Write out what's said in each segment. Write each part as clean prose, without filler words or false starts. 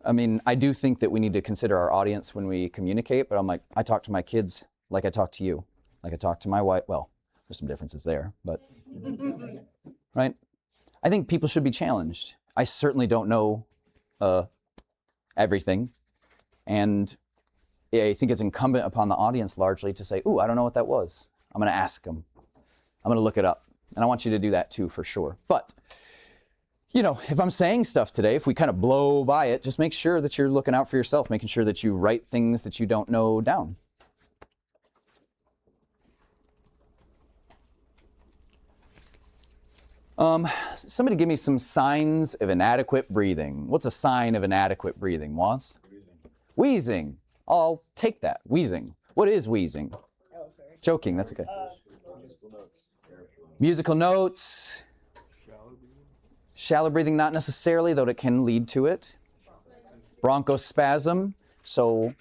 I mean, I do think that we need to consider our audience when we communicate, but I'm like, I talk to my kids like I talk to you, like I talk to my wife. Well, there's some differences there, but, right? I think people should be challenged. I certainly don't know everything, and I think it's incumbent upon the audience largely to say, ooh, I don't know what that was. I'm going to ask them. I'm going to look it up. And I want you to do that too, for sure. But, you know, if I'm saying stuff today, if we kind of blow by it, just make sure that you're looking out for yourself, making sure that you write things that you don't know down. Somebody give me some signs of inadequate breathing. What's a sign of inadequate breathing, Waz? Wheezing. I'll take that. Wheezing. What is wheezing? Oh, sorry. Joking, that's okay. Musical notes. Shallow breathing, not necessarily, though it can lead to it. Bronchospasm. So,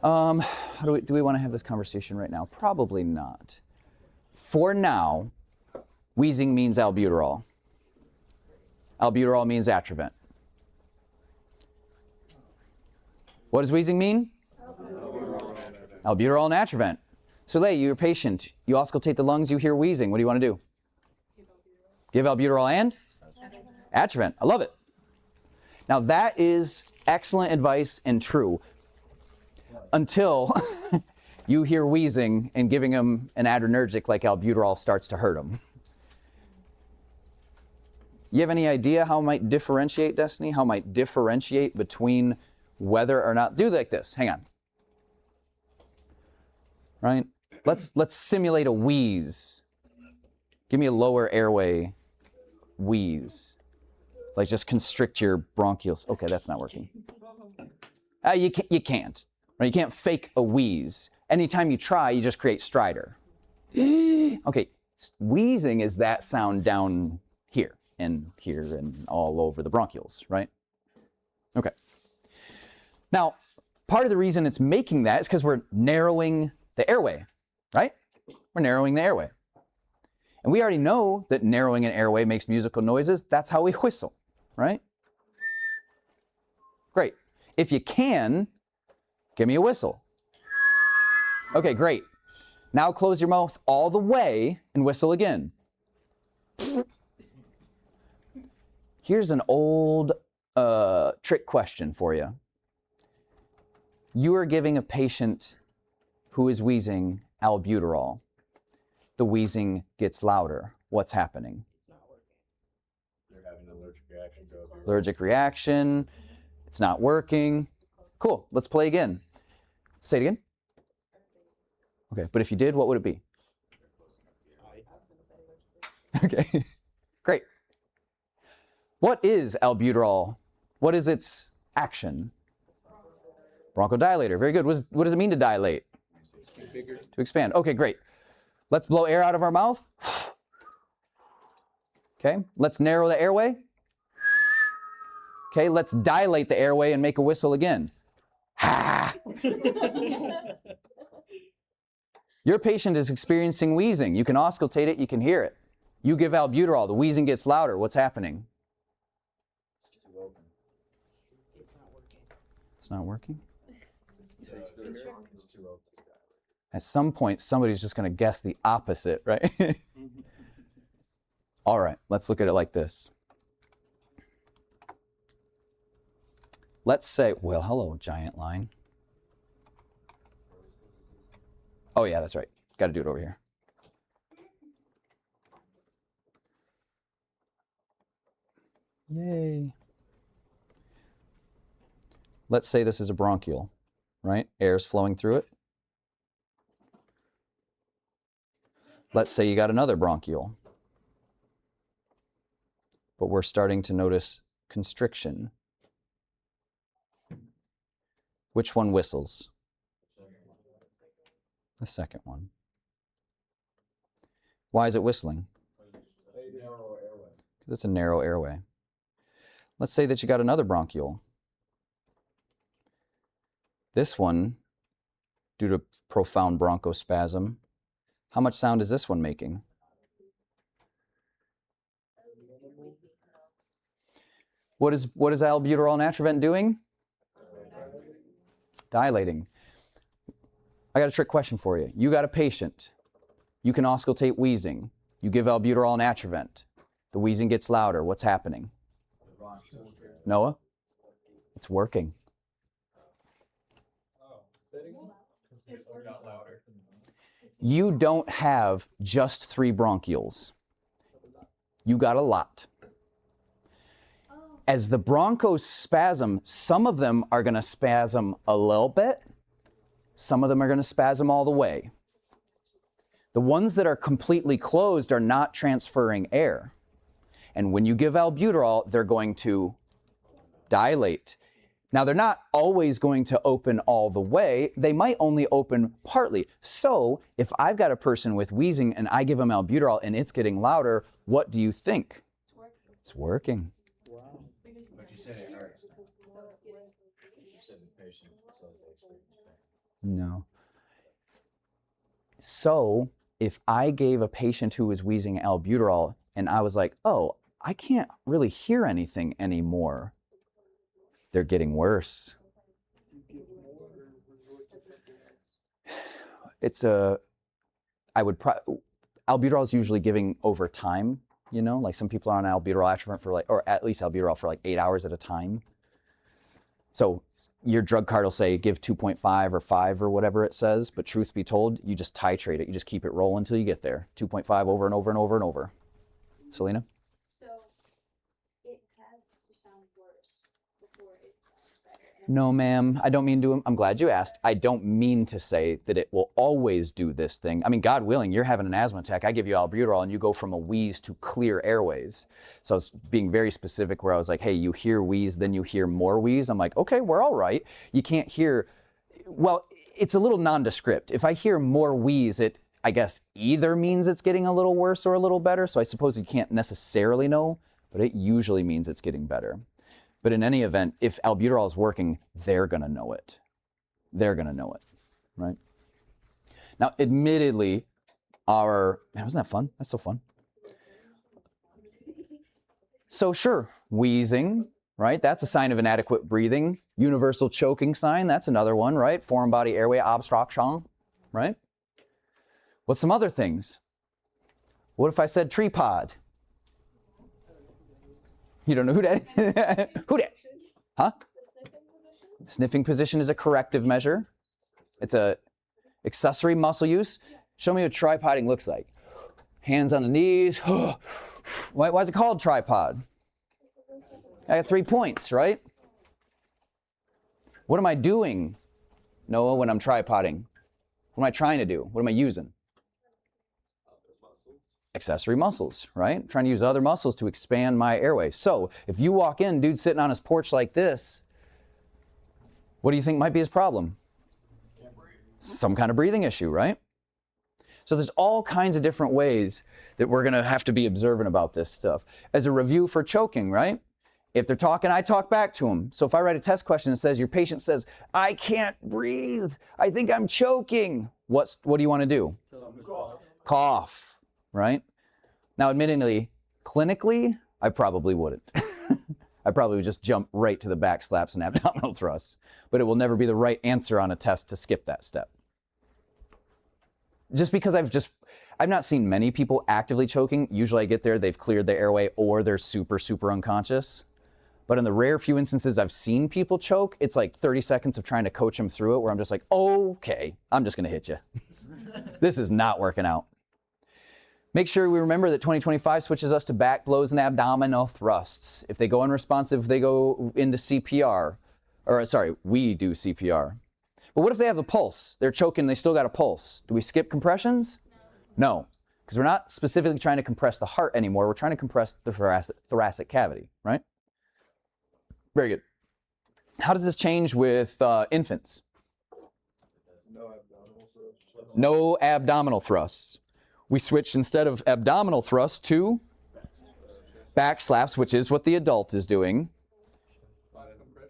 do we want to have this conversation right now? Probably not. For now, wheezing means albuterol. Albuterol means Atrovent. What does wheezing mean? Albuterol and Atrovent. So, you're a patient. You auscultate the lungs, you hear wheezing. What do you want to do? Give albuterol and? Atrovent. I love it. Now, that is excellent advice and true until you hear wheezing and giving them an adrenergic like albuterol starts to hurt them. You have any idea how it might differentiate, Destiny? How it might differentiate between whether or not, do like this, hang on. Right? Let's simulate a wheeze. Give me a lower airway wheeze. Like just constrict your bronchioles. Okay, that's not working. You can't, right? You can't fake a wheeze. Anytime you try, you just create stridor. Okay, wheezing is that sound down here and all over the bronchioles, right? Okay. Now, part of the reason it's making that is because we're narrowing the airway, right? We're narrowing the airway. And we already know that narrowing an airway makes musical noises. That's how we whistle, right? Great. If you can, give me a whistle. Okay, great. Now close your mouth all the way and whistle again. Here's an old trick question for you. You are giving a patient who is wheezing albuterol. The wheezing gets louder. What's happening? It's not working. They're having an allergic reaction. Allergic reaction. It's not working. Cool. Let's play again. Say it again. Okay, but if you did, what would it be? Okay, great. What is albuterol? What is its action? Bronchodilator. Very good. What does it mean to dilate? To expand. Okay, great. Let's blow air out of our mouth. Okay, let's narrow the airway. Okay, let's dilate the airway and make a whistle again. Ha! Your patient is experiencing wheezing. You can auscultate it, you can hear it. You give albuterol, the wheezing gets louder. What's happening? It's not working? At some point, somebody's just going to guess the opposite, right? All right, let's look at it like this. Let's say, well, hello, giant line. Oh, yeah, that's right. Got to do it over here. Yay. Let's say this is a bronchiole, right? Air's flowing through it. Let's say you got another bronchiole. But we're starting to notice constriction. Which one whistles? The second one. Why is it whistling? Because it's a narrow airway. Let's say that you got another bronchiole. This one, due to profound bronchospasm, how much sound is this one making? What is albuterol and Atrovent doing? Dilating. I got a trick question for you. You got a patient. You can auscultate wheezing. You give albuterol and Atrovent. The wheezing gets louder. What's happening? Noah? It's working. You don't have just 3 bronchioles. You got a lot. As the bronchos spasm, some of them are going to spasm a little bit. Some of them are going to spasm all the way. The ones that are completely closed are not transferring air. And when you give albuterol, they're going to dilate. Now, they're not always going to open all the way. They might only open partly. So if I've got a person with wheezing and I give them albuterol and it's getting louder, what do you think? It's working. Wow. But you said it hurts. You said the patient says they experience pain. No. So if I gave a patient who was wheezing albuterol and I was like, oh, I can't really hear anything anymore, they're getting worse. Albuterol is usually giving over time, you know, like some people are on albuterol Atrovent for or at least albuterol for 8 hours at a time. So your drug card will say give 2.5 or 5 or whatever it says, but truth be told, you just titrate it. You just keep it rolling until you get there. 2.5 over and over and over and over. Selena? So it has to sound worse before it sounds better. No, ma'am, I don't mean to. I'm glad you asked. I don't mean to say that it will always do this thing. I mean, God willing, you're having an asthma attack. I give you albuterol and you go from a wheeze to clear airways. So I was being very specific where I was like, hey, you hear wheeze, then you hear more wheeze. I'm like, okay, we're all right. You can't hear, well, it's a little nondescript. If I hear more wheeze, it, I guess, either means it's getting a little worse or a little better. So I suppose you can't necessarily know, but it usually means it's getting better. But in any event, if albuterol is working, they're going to know it. They're going to know it, right? Now, admittedly, man, wasn't that fun? That's so fun. So sure, wheezing, right? That's a sign of inadequate breathing. Universal choking sign, that's another one, right? Foreign body airway obstruction, right? What's some other things? What if I said tripod? You don't know who that is? Who that? Huh? Sniffing position is a corrective measure. It's a accessory muscle use. Show me what tripoding looks like. Hands on the knees. Why is it called tripod? I got 3 points, right? What am I doing, Noah, when I'm tripoding? What am I trying to do? What am I using? Accessory muscles, right? Trying to use other muscles to expand my airway. So if you walk in, dude sitting on his porch like this, what do you think might be his problem? Some kind of breathing issue, right? So there's all kinds of different ways that we're going to have to be observant about this stuff. As a review for choking, right? If they're talking, I talk back to them. So if I write a test question that says, your patient says, I can't breathe, I think I'm choking, what do you want to do? Cough. Right? Now, admittedly, clinically, I probably wouldn't. I probably would just jump right to the back slaps and abdominal thrusts, but it will never be the right answer on a test to skip that step. Just because I've not seen many people actively choking. Usually I get there, they've cleared the airway or they're super, super unconscious. But in the rare few instances I've seen people choke, it's like 30 seconds of trying to coach them through it where I'm just like, okay, I'm just gonna hit you. This is not working out. Make sure we remember that 2025 switches us to back blows and abdominal thrusts. If they go unresponsive, they go into CPR. Or sorry, we do CPR. But what if they have the pulse? They're choking, they still got a pulse. Do we skip compressions? No, because we're not specifically trying to compress the heart anymore. We're trying to compress the thoracic cavity, right? Very good. How does this change with infants? No abdominal thrusts. We switched instead of abdominal thrust to back slaps, which is what the adult is doing.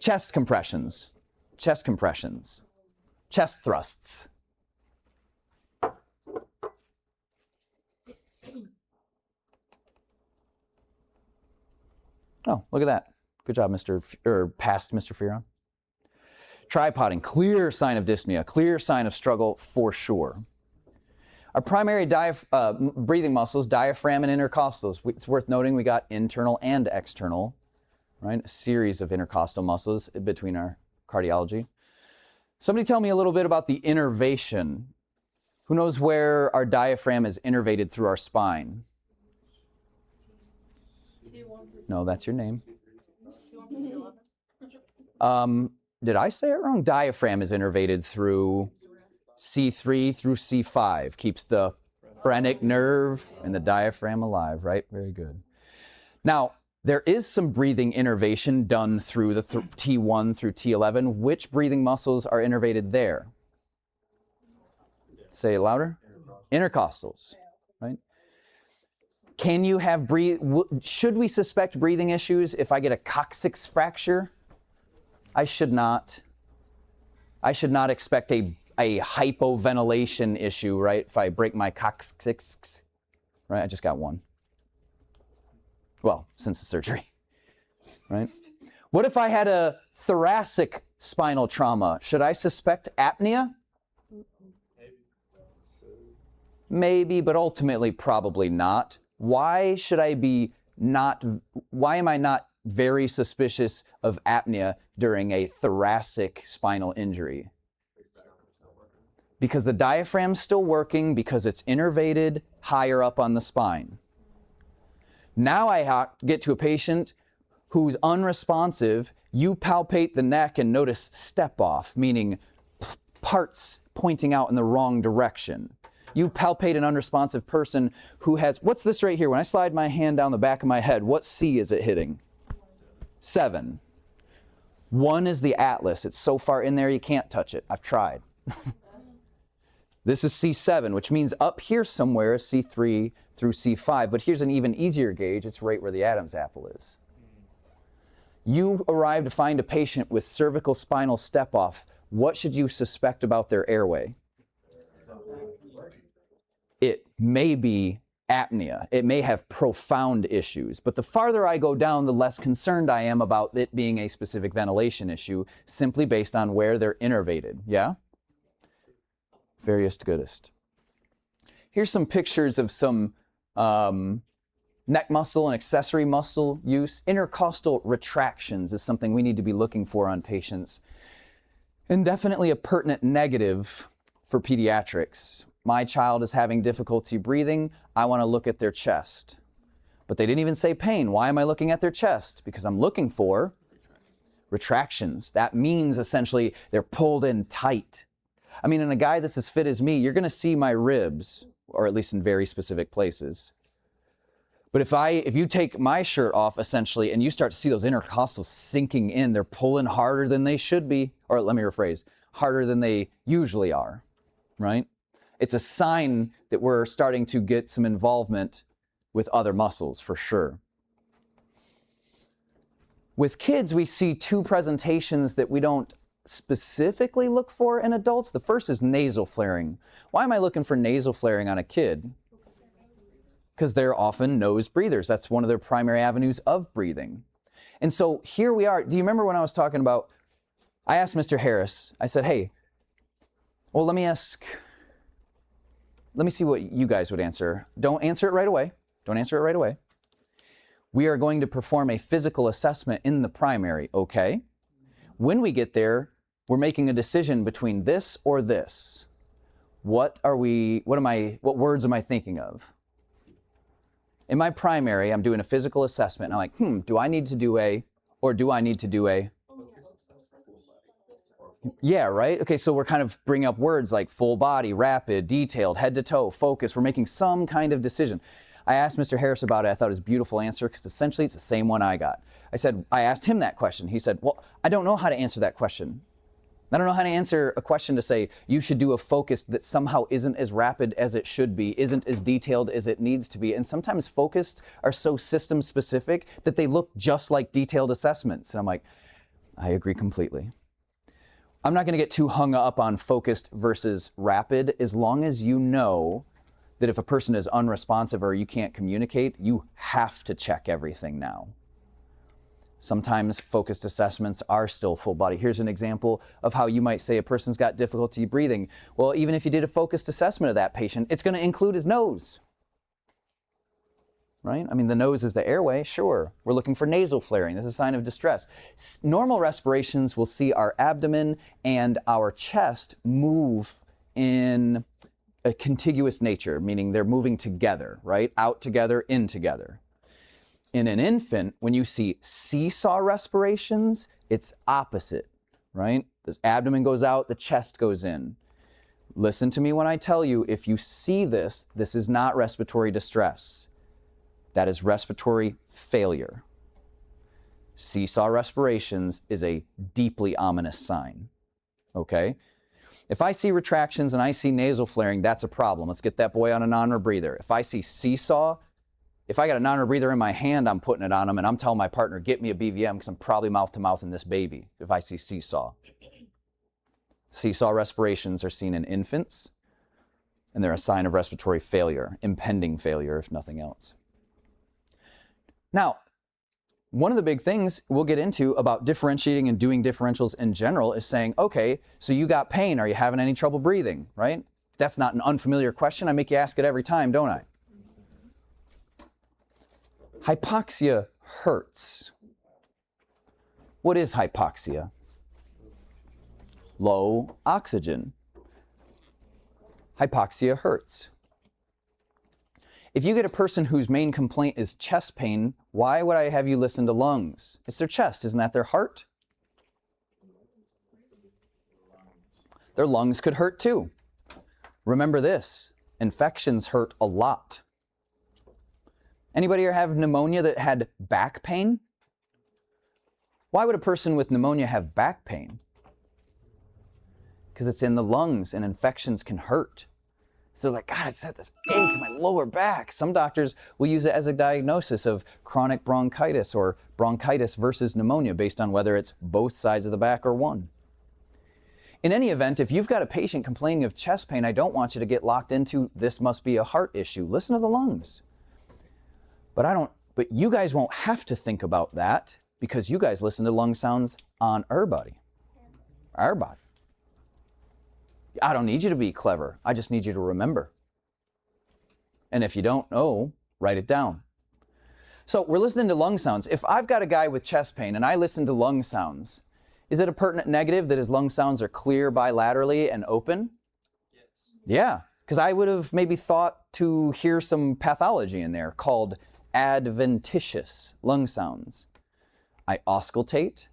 Chest compressions, chest compressions, chest thrusts. Oh, look at that. Good job, past Mr. Fearon. Tripoding, clear sign of dyspnea, clear sign of struggle for sure. Our primary breathing muscles, diaphragm and intercostals. It's worth noting we got internal and external, right? A series of intercostal muscles between our cardiology. Somebody tell me a little bit about the innervation. Who knows where our diaphragm is innervated through our spine? No, that's your name. Did I say it wrong? Diaphragm is innervated through C3 through C5. Keeps the phrenic nerve and the diaphragm alive, right? Very good. Now, there is some breathing innervation done through the T1 through T11. Which breathing muscles are innervated there? Say it louder. Intercostals, right? Can you have should we suspect breathing issues if I get a coccyx fracture? I should not. I should not expect a hypoventilation issue, right? If I break my coccyx, right? I just got one. Well, since the surgery, right? What if I had a thoracic spinal trauma? Should I suspect apnea? Maybe, but ultimately probably not. Why am I not very suspicious of apnea during a thoracic spinal injury? Because the diaphragm's still working, because it's innervated higher up on the spine. Now I get to a patient who's unresponsive. You palpate the neck and notice step off, meaning parts pointing out in the wrong direction. You palpate an unresponsive person who has, what's this right here? When I slide my hand down the back of my head, what C is it hitting? 7. 1 is the atlas. It's so far in there you can't touch it. I've tried. This is C7, which means up here somewhere is C3 through C5. But here's an even easier gauge. It's right where the Adam's apple is. You arrive to find a patient with cervical spinal step-off. What should you suspect about their airway? It may be apnea. It may have profound issues. But the farther I go down, the less concerned I am about it being a specific ventilation issue, simply based on where they're innervated. Yeah? Fairest goodest. Here's some pictures of some neck muscle and accessory muscle use. Intercostal retractions is something we need to be looking for on patients. And definitely a pertinent negative for pediatrics. My child is having difficulty breathing. I want to look at their chest. But they didn't even say pain. Why am I looking at their chest? Because I'm looking for retractions. That means essentially they're pulled in tight. I mean, in a guy that's as fit as me, you're going to see my ribs, or at least in very specific places. But if you take my shirt off, essentially, and you start to see those intercostals sinking in, they're pulling harder than they should be, or let me rephrase, harder than they usually are, right? It's a sign that we're starting to get some involvement with other muscles, for sure. With kids, we see 2 presentations that we don't specifically look for in adults. The first is nasal flaring. Why am I looking for nasal flaring on a kid? Because they're often nose breathers. That's one of their primary avenues of breathing. And so here we are. Do you remember when I was talking about, I asked Mr. Harris, I said, hey, well, let me see what you guys would answer. Don't answer it right away. Don't answer it right away. We are going to perform a physical assessment in the primary, okay? When we get there, we're making a decision between this or this. What words am I thinking of? In my primary, I'm doing a physical assessment. And I'm like, do I need to do A or do I need to do A? Yeah, right? Okay, so we're kind of bringing up words like full body, rapid, detailed, head to toe, focus. We're making some kind of decision. I asked Mr. Harris about it. I thought it was a beautiful answer because essentially it's the same one I got. I asked him that question. He said, well, I don't know how to answer that question. I don't know how to answer a question to say you should do a focus that somehow isn't as rapid as it should be, isn't as detailed as it needs to be. And sometimes focused are so system specific that they look just like detailed assessments. And I'm like, I agree completely. I'm not going to get too hung up on focused versus rapid as long as you know that if a person is unresponsive or you can't communicate, you have to check everything now. Sometimes focused assessments are still full body. Here's an example of how you might say a person's got difficulty breathing. Well, even if you did a focused assessment of that patient, it's going to include his nose. Right? I mean, the nose is the airway, sure. We're looking for nasal flaring. This is a sign of distress. Normal respirations will see our abdomen and our chest move in a contiguous nature, meaning they're moving together, right? Out together, in together. In an infant, when you see seesaw respirations, it's opposite, right? The abdomen goes out, the chest goes in. Listen to me when I tell you, if you see this, this is not respiratory distress. That is respiratory failure. Seesaw respirations is a deeply ominous sign, okay? If I see retractions and I see nasal flaring, that's a problem. Let's get that boy on a non-rebreather. If I see seesaw, if I got a non-rebreather in my hand, I'm putting it on him and I'm telling my partner, get me a BVM because I'm probably mouth-to-mouth in this baby if I see seesaw. Seesaw respirations are seen in infants, and they're a sign of respiratory failure, impending failure if nothing else. Now, one of the big things we'll get into about differentiating and doing differentials in general is saying, okay, so you got pain. Are you having any trouble breathing, right? That's not an unfamiliar question. I make you ask it every time, don't I? Hypoxia hurts. What is hypoxia? Low oxygen. Hypoxia hurts. If you get a person whose main complaint is chest pain, why would I have you listen to lungs? It's their chest, isn't that their heart? Their lungs could hurt too. Remember this, infections hurt a lot. Anybody here have pneumonia that had back pain? Why would a person with pneumonia have back pain? Because it's in the lungs and infections can hurt. So they're like, God, I just had this ache in my lower back. Some doctors will use it as a diagnosis of chronic bronchitis or bronchitis versus pneumonia based on whether it's both sides of the back or one. In any event, if you've got a patient complaining of chest pain, I don't want you to get locked into this must be a heart issue. Listen to the lungs. But you guys won't have to think about that because you guys listen to lung sounds on our body. Our body. I don't need you to be clever. I just need you to remember. And if you don't know, write it down. So we're listening to lung sounds. If I've got a guy with chest pain and I listen to lung sounds, is it a pertinent negative that his lung sounds are clear bilaterally and open? Yes. Yeah, because I would have maybe thought to hear some pathology in there called adventitious lung sounds. I auscultate.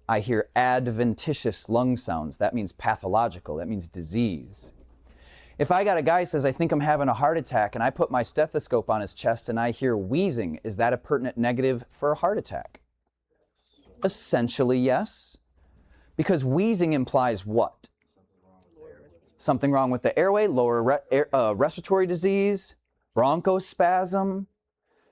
I hear adventitious lung sounds. That means pathological. That means disease. If I got a guy who says, I think I'm having a heart attack, and I put my stethoscope on his chest and I hear wheezing, is that a pertinent negative for a heart attack? Essentially, yes. Because wheezing implies what? Something wrong with the airway, lower respiratory disease, bronchospasm.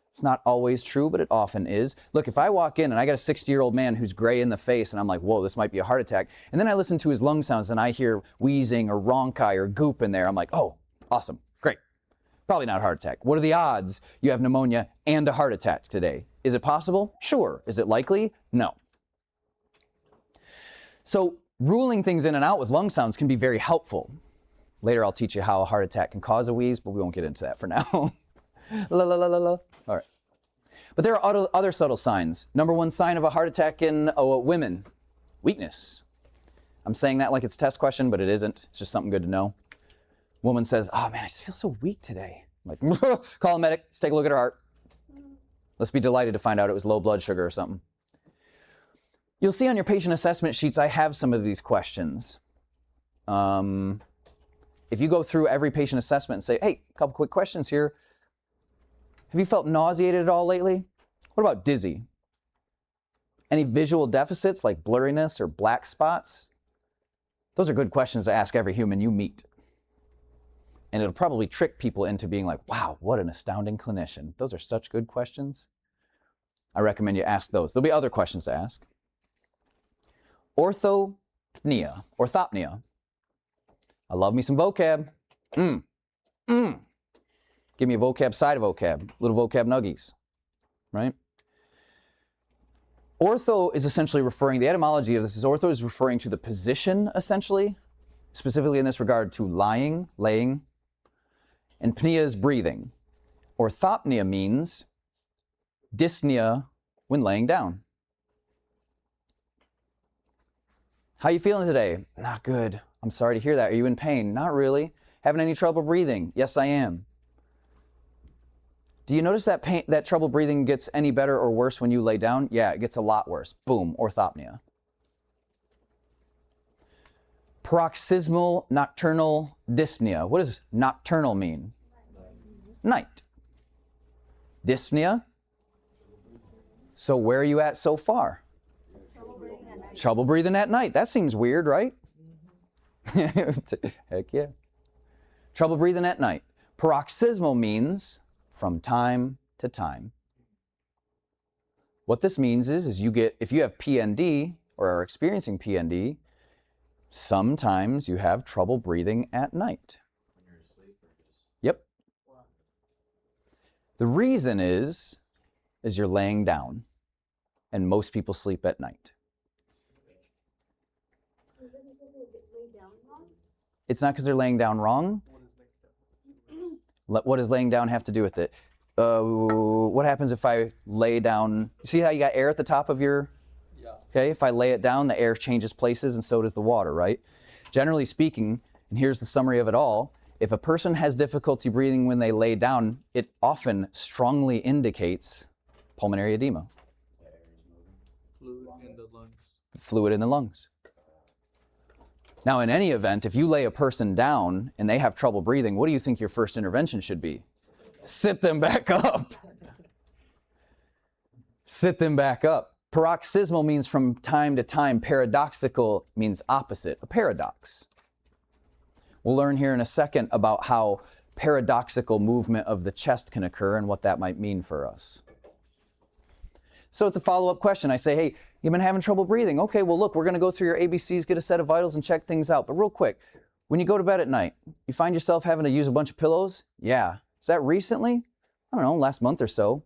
It's not always true, but it often is. Look, if I walk in and I got a 60-year-old man who's gray in the face and I'm like, whoa, this might be a heart attack. And then I listen to his lung sounds and I hear wheezing or rhonchi or goop in there. I'm like, oh, awesome, great. Probably not a heart attack. What are the odds you have pneumonia and a heart attack today? Is it possible? Sure. Is it likely? No. So ruling things in and out with lung sounds can be very helpful. Later I'll teach you how a heart attack can cause a wheeze, but we won't get into that for now. La la la la la. All right. But there are other subtle signs. Number one sign of a heart attack in women, weakness. I'm saying that like it's a test question, but it isn't. It's just something good to know. Woman says, oh man, I just feel so weak today. I'm like, call a medic, let's take a look at her heart. Let's be delighted to find out it was low blood sugar or something. You'll see on your patient assessment sheets, I have some of these questions. If you go through every patient assessment and say, hey, a couple quick questions here. Have you felt nauseated at all lately? What about dizzy? Any visual deficits like blurriness or black spots? Those are good questions to ask every human you meet. And it'll probably trick people into being like, wow, what an astounding clinician. Those are such good questions. I recommend you ask those. There'll be other questions to ask. Orthopnea. I love me some vocab. Give me a vocab side of vocab, little vocab nuggies, right? Ortho is essentially referring, the etymology of this is ortho is referring to the position, essentially, specifically in this regard to lying, laying, and pnea is breathing. Orthopnea means dyspnea when laying down. How you feeling today? Not good. I'm sorry to hear that. Are you in pain? Not really. Having any trouble breathing? Yes, I am. Do you notice that that trouble breathing gets any better or worse when you lay down? Yeah, it gets a lot worse. Boom, orthopnea. Paroxysmal nocturnal dyspnea. What does nocturnal mean? Night. Dyspnea. So where are you at so far? Trouble breathing at night. That seems weird, right? Heck yeah. Trouble breathing at night. Paroxysmal means from time to time. What this means is you get, if you have PND or are experiencing PND, sometimes you have trouble breathing at night. When you're asleep or just... Yep. The reason is you're laying down, and most people sleep at night. Is it because they lay down wrong? It's not because they're laying down wrong. What does laying down have to do with it? What happens if I lay down? See how you got air at the top of your... Yeah. Okay, if I lay it down, the air changes places and so does the water, right? Generally speaking, and here's the summary of it all, if a person has difficulty breathing when they lay down, it often strongly indicates pulmonary edema, The air is moving. Fluid in the lungs. fluid in the lungs. Now, in any event, if you lay a person down and they have trouble breathing, what do you think your first intervention should be? Sit them back up. Sit them back up. Paroxysmal means from time to time. Paradoxical means opposite, a paradox. We'll learn here in a second about how paradoxical movement of the chest can occur and what that might mean for us. So it's a follow-up question. I say, hey, you've been having trouble breathing. Okay, well, look, we're going to go through your ABCs, get a set of vitals, and check things out. But real quick, when you go to bed at night, you find yourself having to use a bunch of pillows? Yeah. Is that recently? I don't know, last month or so.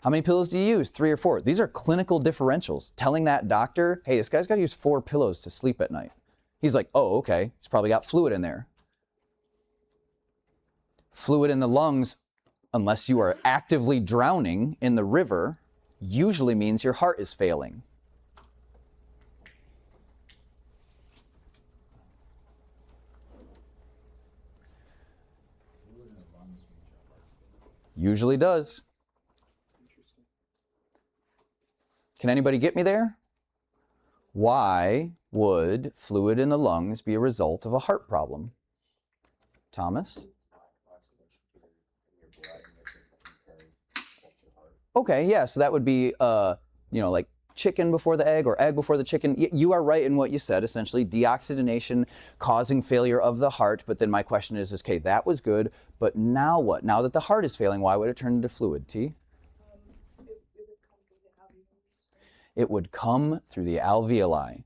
How many pillows do you use? 3 or 4? These are clinical differentials. Telling that doctor, hey, this guy's got to use 4 pillows to sleep at night. He's like, oh, okay. He's probably got fluid in there. Fluid in the lungs, unless you are actively drowning in the river, usually means your heart is failing. Fluid in the lungs means your heart. Usually does. Can anybody get me there? Why would fluid in the lungs be a result of a heart problem? Thomas? Okay, yeah, so that would be, like chicken before the egg or egg before the chicken. You are right in what you said, essentially, deoxygenation causing failure of the heart. But then my question is, okay, that was good, but now what? Now that the heart is failing, why would it turn into fluid, T? It would come through the alveoli.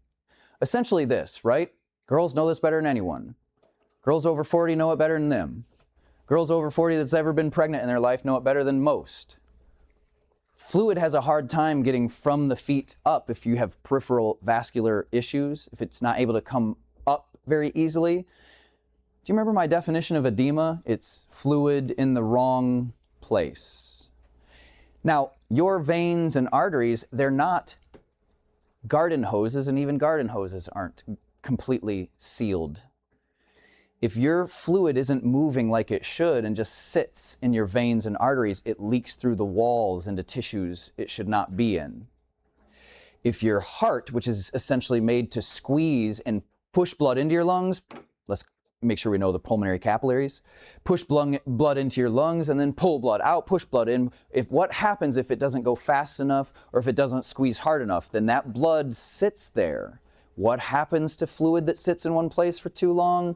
Essentially this, right? Girls know this better than anyone. Girls over 40 know it better than them. Girls over 40 that's ever been pregnant in their life know it better than most. Fluid has a hard time getting from the feet up if you have peripheral vascular issues, if it's not able to come up very easily. Do you remember my definition of edema? It's fluid in the wrong place. Now, your veins and arteries, they're not garden hoses, and even garden hoses aren't completely sealed. If your fluid isn't moving like it should and just sits in your veins and arteries, it leaks through the walls into tissues it should not be in. If your heart, which is essentially made to squeeze and push blood into your lungs, let's make sure we know the pulmonary capillaries, push blood into your lungs and then pull blood out, push blood in. What happens if it doesn't go fast enough or if it doesn't squeeze hard enough? Then that blood sits there. What happens to fluid that sits in one place for too long?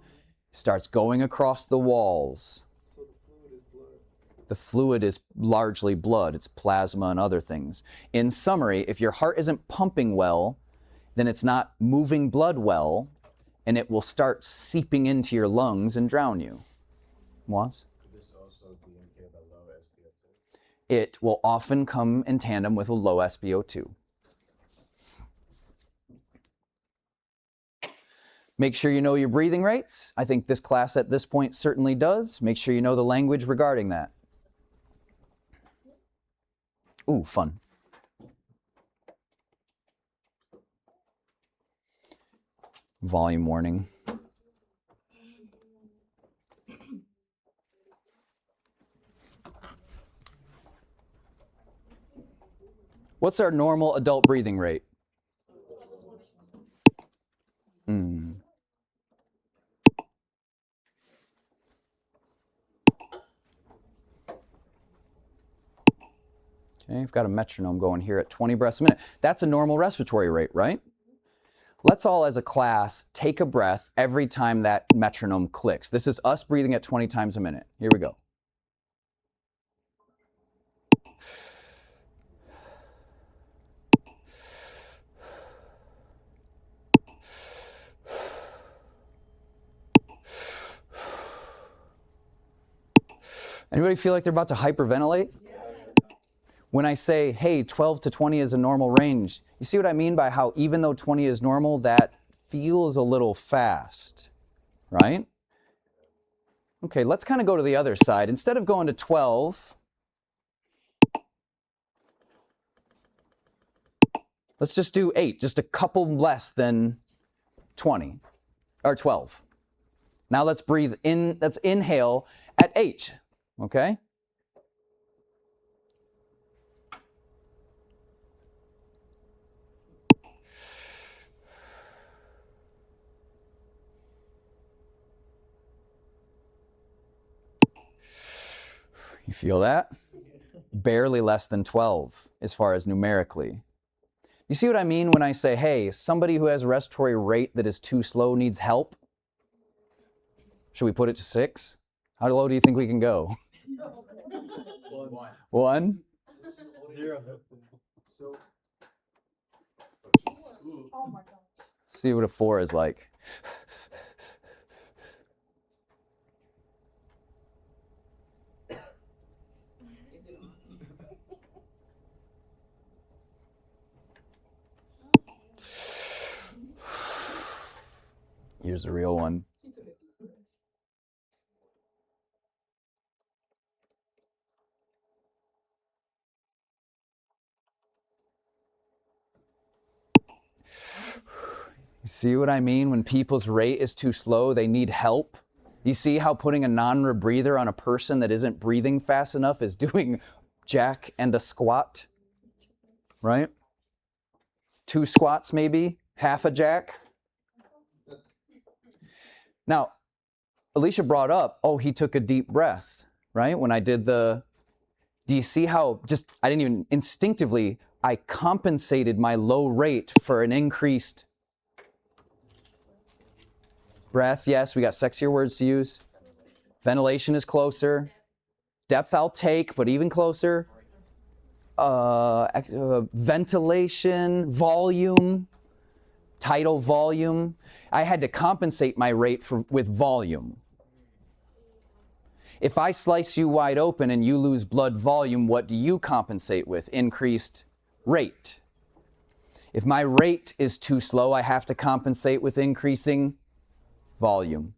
Starts going across the walls. So the fluid is blood. The fluid is largely blood. It's plasma and other things. In summary, if your heart isn't pumping well, then it's not moving blood well, and it will start seeping into your lungs and drown you. Was? Could this also be indicated by low SpO2? It will often come in tandem with a low SpO2. Make sure you know your breathing rates. I think this class at this point certainly does. Make sure you know the language regarding that. Ooh, fun. Volume warning. What's our normal adult breathing rate? Okay, I've got a metronome going here at 20 breaths a minute. That's a normal respiratory rate, right? Let's all as a class take a breath every time that metronome clicks. This is us breathing at 20 times a minute. Here we go. Anybody feel like they're about to hyperventilate? When I say, hey, 12 to 20 is a normal range, you see what I mean by how even though 20 is normal, that feels a little fast, right? Okay, let's kind of go to the other side. Instead of going to 12, let's just do 8, just a couple less than 20, or 12. Now let's breathe in, let's inhale at 8, okay? You feel that? Barely less than 12 as far as numerically. You see what I mean when I say, hey, somebody who has a respiratory rate that is too slow needs help? Should we put it to 6? How low do you think we can go? 1? 0. So. Oh my gosh. See what a 4 is like. Here's the real one. You see what I mean? When people's rate is too slow, they need help. You see how putting a non-rebreather on a person that isn't breathing fast enough is doing jack and a squat, right? 2 squats maybe, half a jack. Now, Alicia brought up, oh, he took a deep breath, right? When I did the, do you see how just, I didn't even instinctively, I compensated my low rate for an increased breath. Yes, we got sexier words to use. Ventilation is closer. Depth I'll take, but even closer. Ventilation, volume, tidal volume. I had to compensate my rate with volume. If I slice you wide open and you lose blood volume, what do you compensate with? Increased rate. If my rate is too slow, I have to compensate with increasing volume.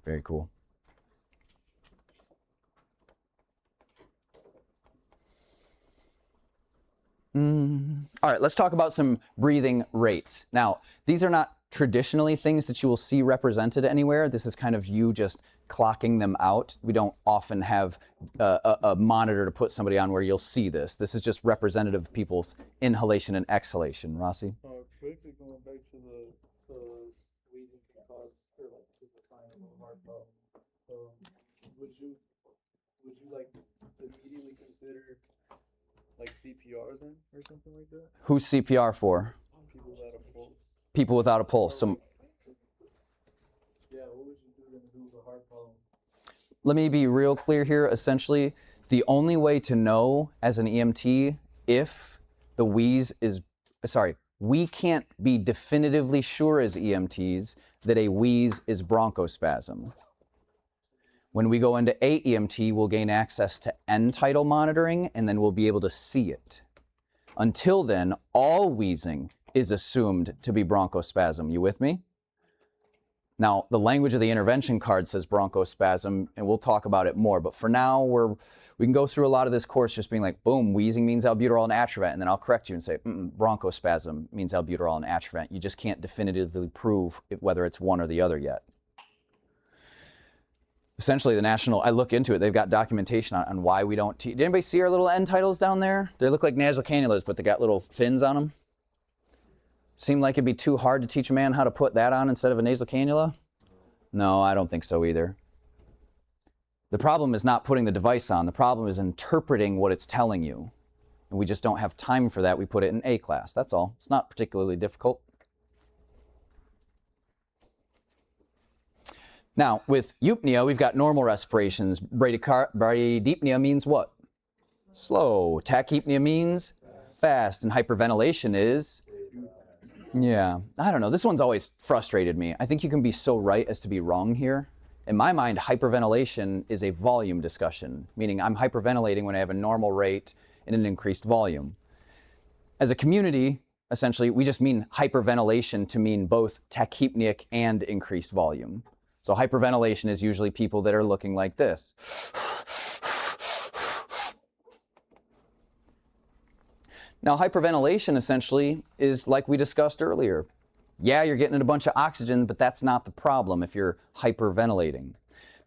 Very cool. All right, let's talk about some breathing rates. Now, these are not traditionally things that you will see represented anywhere. This is kind of you just clocking them out. We don't often have a monitor to put somebody on where you'll see this. This is just representative of people's inhalation and exhalation. Rossi? Quickly going back to the wheezing can cause, or like, is a sign of a heart problem. Would you like immediately consider like CPR then, or something like that? Who's CPR for? People without a pulse. People without a pulse. So, yeah, what would you do then if it was a heart problem? let me be real clear here. Essentially, the only way to know as an EMT if the wheeze is, sorry, we can't be definitively sure as EMTs that a wheeze is bronchospasm. When we go into AEMT, we'll gain access to end tidal monitoring, and then we'll be able to see it. Until then, all wheezing is assumed to be bronchospasm. You with me? Now, the language of the intervention card says bronchospasm, and we'll talk about it more. But for now, we can go through a lot of this course just being like, boom, wheezing means albuterol and atrovent, and then I'll correct you and say, bronchospasm means albuterol and atrovent. You just can't definitively prove whether it's one or the other yet. Essentially, I look into it, they've got documentation on why we don't teach. Did anybody see our little end titles down there? They look like nasal cannulas, but they got little fins on them. Seem like it'd be too hard to teach a man how to put that on instead of a nasal cannula? No, I don't think so either. The problem is not putting the device on. The problem is interpreting what it's telling you. And we just don't have time for that. We put it in A class. That's all. It's not particularly difficult. Now, with eupnea, we've got normal respirations. Bradydypnea means what? Slow. Tachypnea means fast. And hyperventilation is? Yeah, I don't know. This one's always frustrated me. I think you can be so right as to be wrong here. In my mind, hyperventilation is a volume discussion, meaning I'm hyperventilating when I have a normal rate and an increased volume. As a community, essentially, we just mean hyperventilation to mean both tachypneic and increased volume. So hyperventilation is usually people that are looking like this. Now, hyperventilation essentially is like we discussed earlier. Yeah, you're getting a bunch of oxygen, but that's not the problem if you're hyperventilating.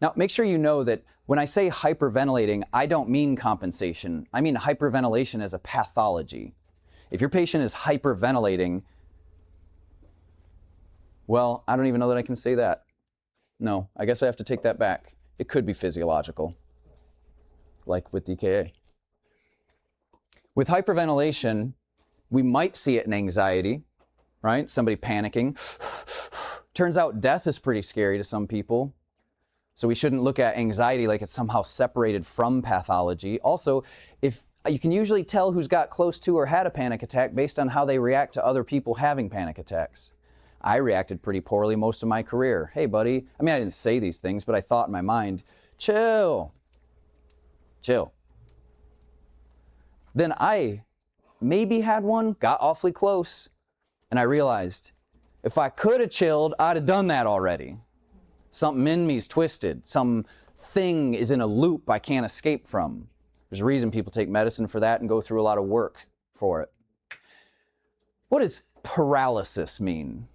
Now, make sure you know that when I say hyperventilating, I don't mean compensation. I mean hyperventilation as a pathology. If your patient is hyperventilating, well, I don't even know that I can say that. No, I guess I have to take that back. It could be physiological, like with DKA. With hyperventilation, we might see it in anxiety, right? Somebody panicking. Turns out death is pretty scary to some people. So we shouldn't look at anxiety like it's somehow separated from pathology. Also, if you can usually tell who's got close to or had a panic attack based on how they react to other people having panic attacks. I reacted pretty poorly most of my career. Hey, buddy. I mean, I didn't say these things, but I thought in my mind, chill. Chill. Then I maybe had one, got awfully close, and I realized if I could have chilled, I'd have done that already. Something in me's twisted. Some thing is in a loop I can't escape from. There's a reason people take medicine for that and go through a lot of work for it. What does paralysis mean?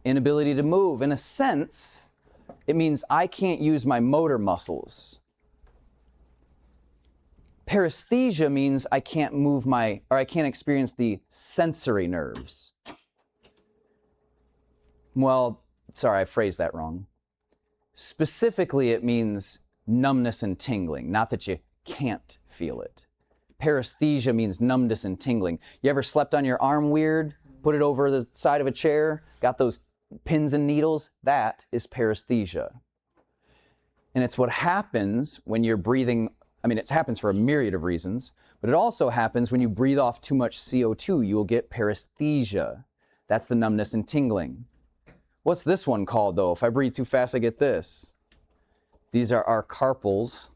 Inability to move. In a sense, it means I can't use my motor muscles. Paresthesia means I can't move I can't experience the sensory nerves. Well, sorry, I phrased that wrong. Specifically, it means numbness and tingling, not that you can't feel it. Paresthesia means numbness and tingling. You ever slept on your arm weird, put it over the side of a chair, got those pins and needles? That is paresthesia. And it's what happens when you're breathing. I mean, it happens for a myriad of reasons, but it also happens when you breathe off too much CO2, you will get paresthesia. That's the numbness and tingling. What's this one called, though? If I breathe too fast, I get this. These are our carpal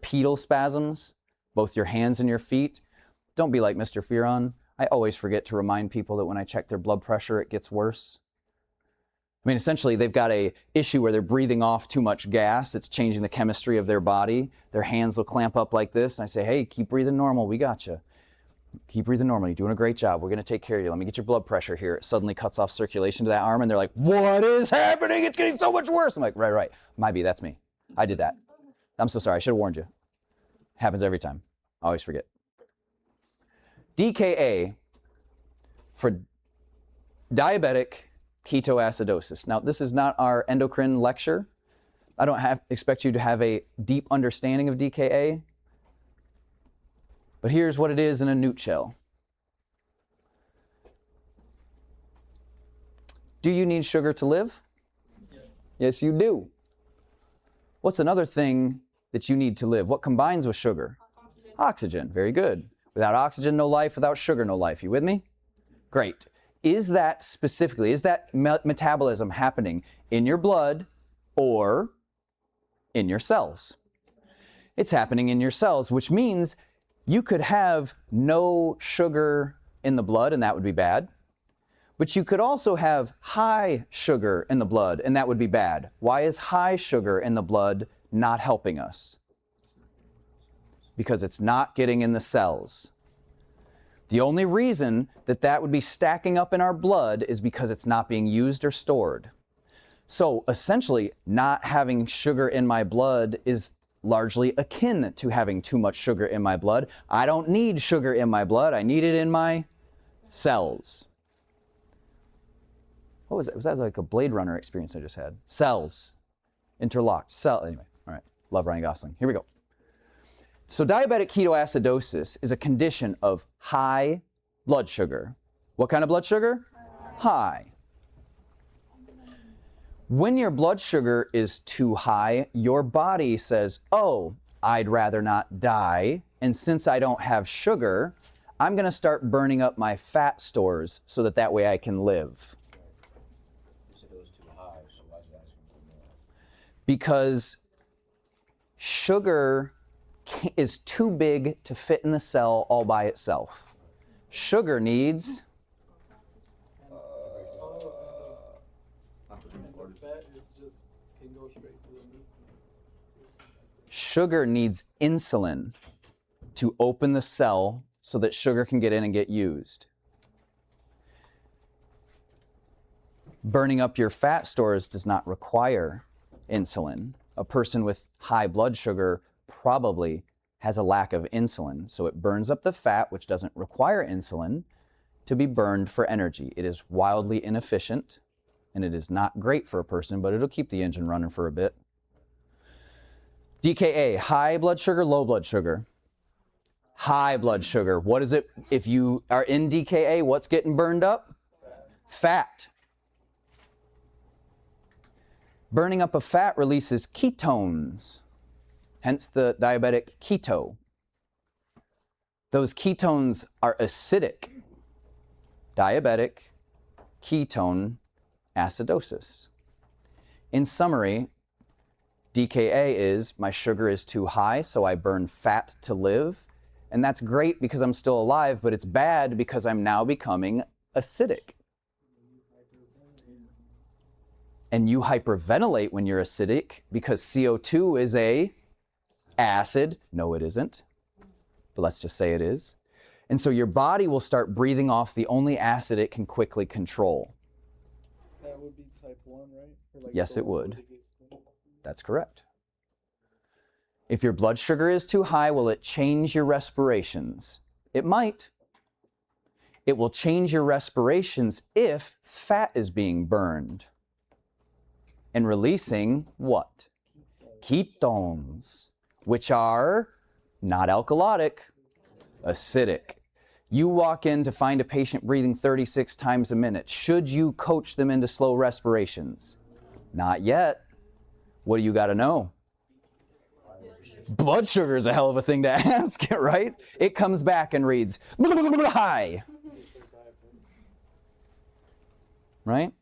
pedal spasms, both your hands and your feet. Don't be like Mr. Fearon. I always forget to remind people that when I check their blood pressure, it gets worse. I mean, essentially, they've got an issue where they're breathing off too much gas. It's changing the chemistry of their body. Their hands will clamp up like this. And I say, hey, keep breathing normal. We got you. Keep breathing normal. You're doing a great job. We're going to take care of you. Let me get your blood pressure here. It suddenly cuts off circulation to that arm. And they're like, what is happening? It's getting so much worse. I'm like, right. Might be. That's me. I did that. I'm so sorry. I should have warned you. Happens every time. I always forget. DKA for diabetic ketoacidosis. Now, this is not our endocrine lecture. I don't expect you to have a deep understanding of DKA. But here's what it is in a nutshell. Do you need sugar to live? Yes, you do. What's another thing that you need to live? What combines with sugar? Oxygen. Very good. Without oxygen, no life. Without sugar, no life. You with me? Great. Is that metabolism happening in your blood or in your cells? It's happening in your cells, which means you could have no sugar in the blood, and that would be bad. But you could also have high sugar in the blood, and that would be bad. Why is high sugar in the blood not helping us? Because it's not getting in the cells. The only reason that that would be stacking up in our blood is because it's not being used or stored. So essentially, not having sugar in my blood is largely akin to having too much sugar in my blood. I don't need sugar in my blood. I need it in my cells. What was that? Was that like a Blade Runner experience I just had? Cells. Interlocked. Cell. Anyway, all right. Love Ryan Gosling. Here we go. So diabetic ketoacidosis is a condition of high blood sugar. What kind of blood sugar? High. When your blood sugar is too high, your body says, oh, I'd rather not die. And since I don't have sugar, I'm going to start burning up my fat stores so that way I can live. You said it was too high, so why is you asking for more? Because sugar is too big to fit in the cell all by itself. Sugar needs Fat is just can go straight to the meat. sugar needs insulin to open the cell so that sugar can get in and get used. Burning up your fat stores does not require insulin. A person with high blood sugar probably has a lack of insulin, so it burns up the fat, which doesn't require insulin, to be burned for energy. It is wildly inefficient, and it is not great for a person, but it'll keep the engine running for a bit. DKA, high blood sugar, low blood sugar. High blood sugar. What is it? If you are in DKA, what's getting burned up? Fat. Burning up of fat releases ketones, hence the diabetic keto. Those ketones are acidic. Diabetic ketone acidosis. In summary, DKA is my sugar is too high, so I burn fat to live. And that's great because I'm still alive, but it's bad because I'm now becoming acidic. And you hyperventilate when you're acidic because CO2 is a acid. No, it isn't. But let's just say it is. And so your body will start breathing off the only acid it can quickly control. That would be type 1, right? Or like Yes, it would. biggest- That's correct. If your blood sugar is too high, will it change your respirations? It might. It will change your respirations if fat is being burned and releasing what? Ketones, which are not alkalotic, acidic. You walk in to find a patient breathing 36 times a minute. Should you coach them into slow respirations? Not yet. What do you got to know? Blood sugar is a hell of a thing to ask, right? It comes back and reads, high. Right?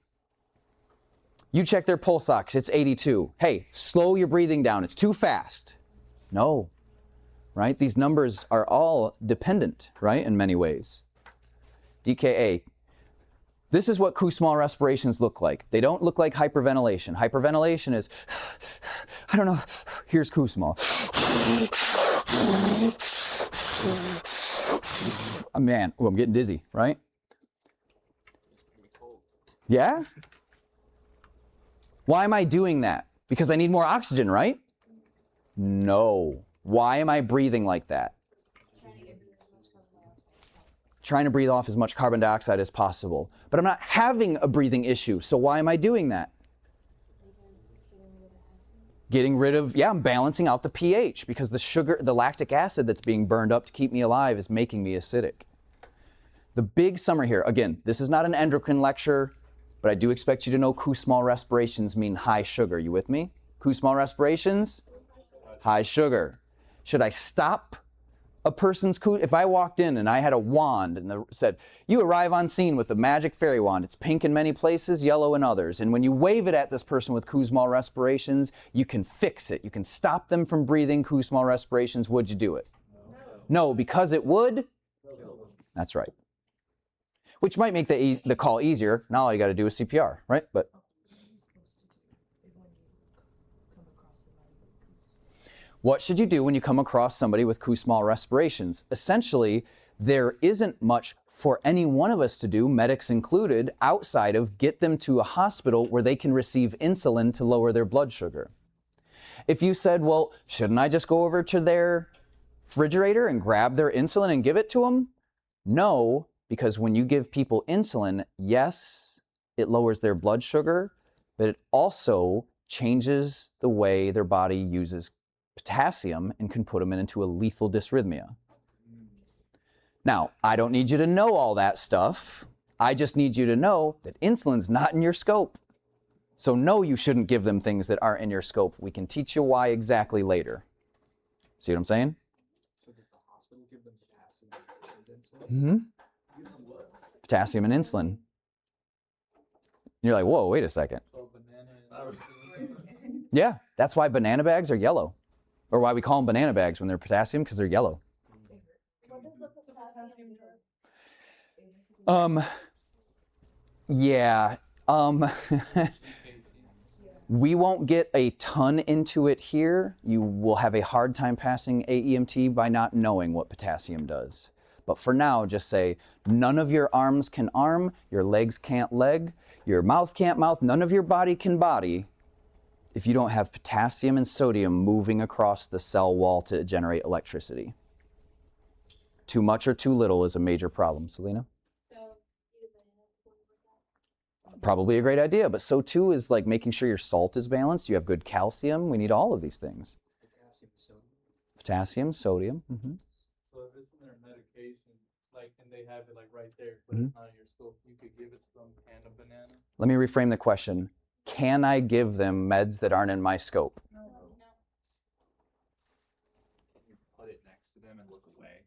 You check their pulse ox, it's 82. Hey, slow your breathing down, it's too fast. No, right? These numbers are all dependent, right, in many ways. DKA. This is what small respirations look like. They don't look like hyperventilation. Hyperventilation is, I don't know, here's small. Man, I'm getting dizzy, right? Yeah? Why am I doing that? Because I need more oxygen, right? No. Why am I breathing like that? Trying to breathe off as much carbon dioxide as possible. But I'm not having a breathing issue, so why am I doing that? Getting rid of, I'm balancing out the pH because the lactic acid that's being burned up to keep me alive is making me acidic. The big summary here, again, this is not an endocrine lecture, but I do expect you to know small respirations mean high sugar. You with me? Small respirations? High sugar. Should I stop a person's, if I walked in and I had a wand and said, you arrive on scene with a magic fairy wand. It's pink in many places, yellow in others. And when you wave it at this person with Kuzmal respirations, you can fix it. You can stop them from breathing Kuzmal respirations. Would you do it? No, because it would? That's right. Which might make the call easier. Now all you got to do is CPR, right? But what should you do when you come across somebody with Kuzmal respirations? Essentially, there isn't much for any one of us to do, medics included, outside of get them to a hospital where they can receive insulin to lower their blood sugar. If you said, well, shouldn't I just go over to their refrigerator and grab their insulin and give it to them? No, because when you give people insulin, yes, it lowers their blood sugar, but it also changes the way their body uses potassium and can put them into a lethal dysrhythmia. Now, I don't need you to know all that stuff. I just need you to know that insulin's not in your scope. So no, you shouldn't give them things that aren't in your scope. We can teach you why exactly later. See what I'm saying? So does the hospital give them potassium and insulin? Potassium and insulin. And you're like, whoa, wait a second. So banana. Yeah, that's why banana bags are yellow. Or why we call them banana bags when they're potassium, because they're yellow. What does the potassium do? Yeah. We won't get a ton into it here. You will have a hard time passing AEMT by not knowing what potassium does. But for now, just say, none of your arms can arm, your legs can't leg, your mouth can't mouth, none of your body can body if you don't have potassium and sodium moving across the cell wall to generate electricity. Too much or too little is a major problem. Selena? So, eat a banana before you work out. Probably a great idea, but so too is like making sure your salt is balanced, you have good calcium. We need all of these things. Potassium, sodium. So if it's in their medication, like, and they have it like right there, but it's not in your scope, you could give it to them and a banana. Let me reframe the question. Can I give them meds that aren't in my scope? No. You put it next to them and look away.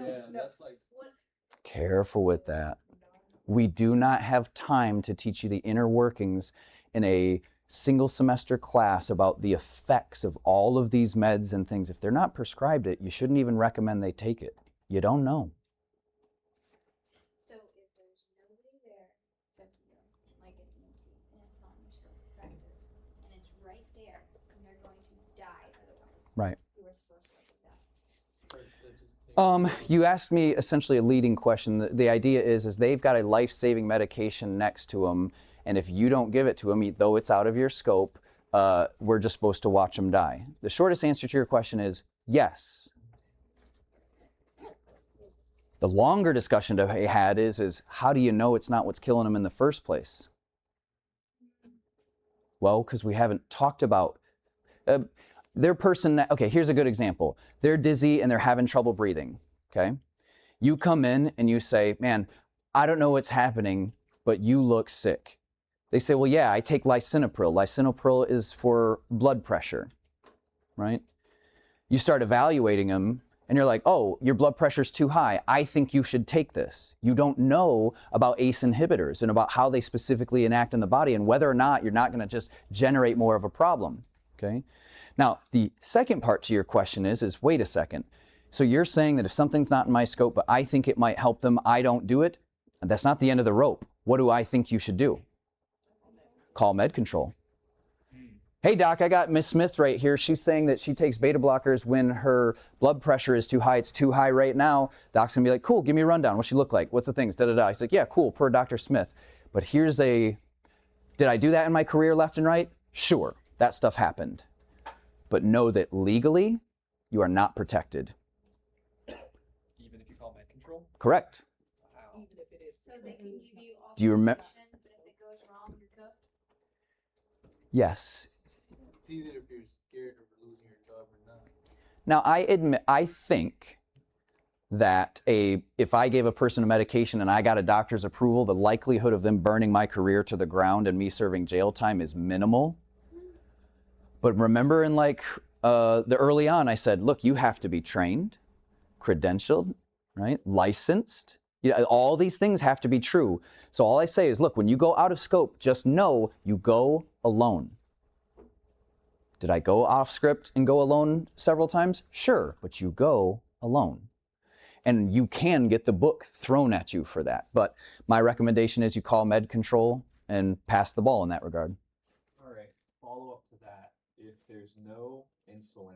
Yeah, that's like. Careful with that. We do not have time to teach you the inner workings in a single semester class about the effects of all of these meds and things. If they're not prescribed it, you shouldn't even recommend they take it. You don't know. So if there's nobody there except you, like an EMT, and it's not in your scope of practice, and it's right there, and they're going to die otherwise. Right. You were supposed to look at that. You asked me essentially a leading question. The idea is they've got a life-saving medication next to them, and if you don't give it to them, though it's out of your scope, we're just supposed to watch them die. The shortest answer to your question is yes. The longer discussion to be had is how do you know it's not what's killing them in the first place? Well, because we haven't talked about their person. Okay, here's a good example. They're dizzy and they're having trouble breathing, okay? You come in and you say, man, I don't know what's happening, but you look sick. They say, well, yeah, I take lisinopril. Lisinopril is for blood pressure, right? You start evaluating them and you're like, oh, your blood pressure's too high. I think you should take this. You don't know about ACE inhibitors and about how they specifically enact in the body and whether or not you're not going to just generate more of a problem, okay? Now, the second part to your question is wait a second. So you're saying that if something's not in my scope, but I think it might help them, I don't do it? And that's not the end of the rope. What do I think you should do? Call med control. Hey doc, I got Miss Smith right here. She's saying that she takes beta blockers when her blood pressure is too high. It's too high right now. Doc's gonna be like, cool, give me a rundown. What's she look like? What's the things? Da-da-da. He's like, yeah, cool, per Dr. Smith. But here's did I do that in my career left and right? Sure, that stuff happened. But know that legally, you are not protected. Even if you call med control? Correct. Wow. So they can give you all Do you remember? instructions, but if it goes wrong, you're cooked. Yes. It's either if you're scared of losing your job or not. Now, I think that if I gave a person a medication and I got a doctor's approval, the likelihood of them burning my career to the ground and me serving jail time is minimal. But remember in the early on, I said, look, you have to be trained. credentialed, right? Licensed. You know, all these things have to be true. So all I say is, look, when you go out of scope, just know you go alone. Did I go off script and go alone several times? Sure, but you go alone. And you can get the book thrown at you for that. But my recommendation is you call med control and pass the ball in that regard. All right, follow up to that. If there's no insulin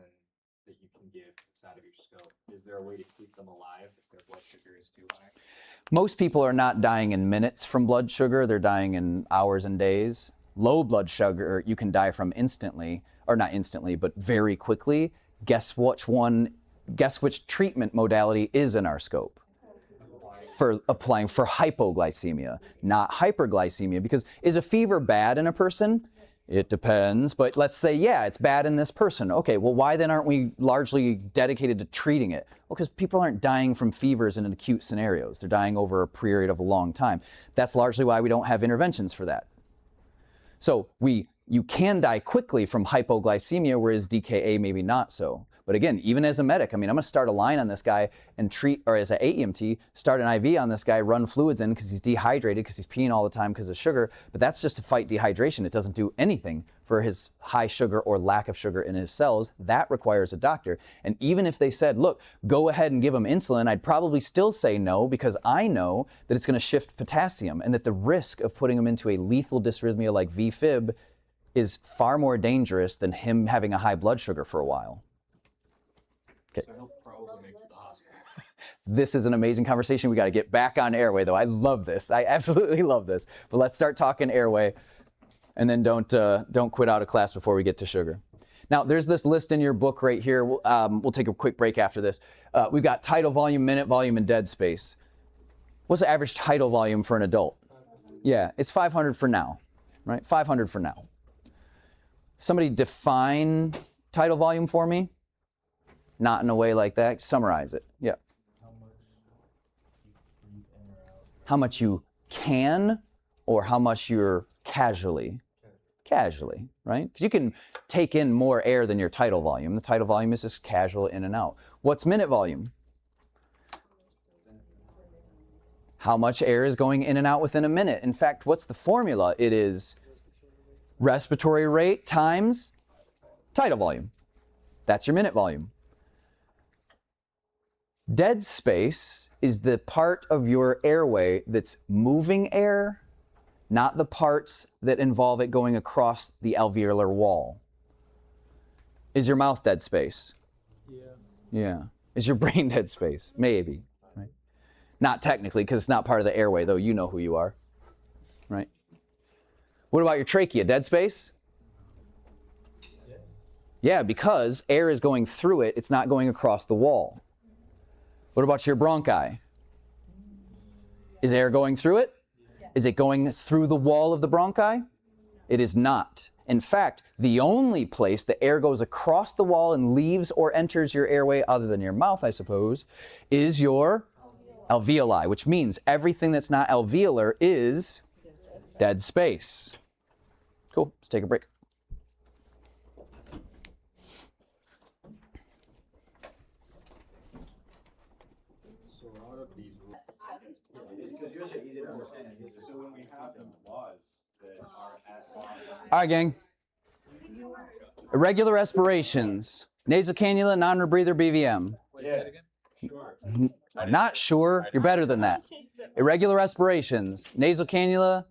that you can give outside of your scope, is there a way to keep them alive if their blood sugar is too high? Most people are not dying in minutes from blood sugar. They're dying in hours and days. Low blood sugar, you can die from instantly, or not instantly, but very quickly. Guess which treatment modality is in our scope? For applying for hypoglycemia, not hyperglycemia, because is a fever bad in a person? It depends, but let's say, yeah, it's bad in this person. Okay, well, why then aren't we largely dedicated to treating it? Well, because people aren't dying from fevers in acute scenarios. They're dying over a period of a long time. That's largely why we don't have interventions for that. So you can die quickly from hypoglycemia, whereas DKA maybe not so. But again, even as a medic, I mean, I'm gonna start a line on this guy and treat, or as an AEMT, start an IV on this guy, run fluids in because he's dehydrated, because he's peeing all the time because of sugar, but that's just to fight dehydration. It doesn't do anything for his high sugar or lack of sugar in his cells. That requires a doctor. And even if they said, look, go ahead and give him insulin, I'd probably still say no, because I know that it's gonna shift potassium and that the risk of putting him into a lethal dysrhythmia like VFib is far more dangerous than him having a high blood sugar for a while. Okay. So he'll probably make it to the hospital. This is an amazing conversation. We got to get back on Airway, though. I love this. I absolutely love this. But let's start talking Airway, and then don't quit out of class before we get to sugar. Now, there's this list in your book right here. We'll take a quick break after this. We've got tidal volume, minute volume, and dead space. What's the average tidal volume for an adult? Yeah, it's 500 for now, right? 500 for now. Somebody define tidal volume for me? Not in a way like that. Summarize it. Yeah. How much you can, or how much you're casually? Casually, right? Because you can take in more air than your tidal volume. The tidal volume is just casual in and out. What's minute volume? How much air is going in and out within a minute? In fact, what's the formula? It is respiratory rate times tidal volume. That's your minute volume. Dead space is the part of your airway that's moving air, not the parts that involve it going across the alveolar wall. Is your mouth dead space? Yeah. Yeah. Is your brain dead space? Maybe. Right? Not technically, because it's not part of the airway, though you know who you are. Right? What about your trachea? Dead space? Yeah, because air is going through it, it's not going across the wall. What about your bronchi? Is air going through it? Is it going through the wall of the bronchi? It is not. In fact, the only place the air goes across the wall and leaves or enters your airway, other than your mouth, I suppose, is your alveoli, which means everything that's not alveolar is dead space. Cool, let's take a break. So out of these rules, Because yours are easy to understand. So when we have these laws that are at. All right, gang. Irregular respirations, nasal cannula, non-rebreather, BVM. Yeah. Not sure, you're better than that. Irregular respirations, nasal cannula,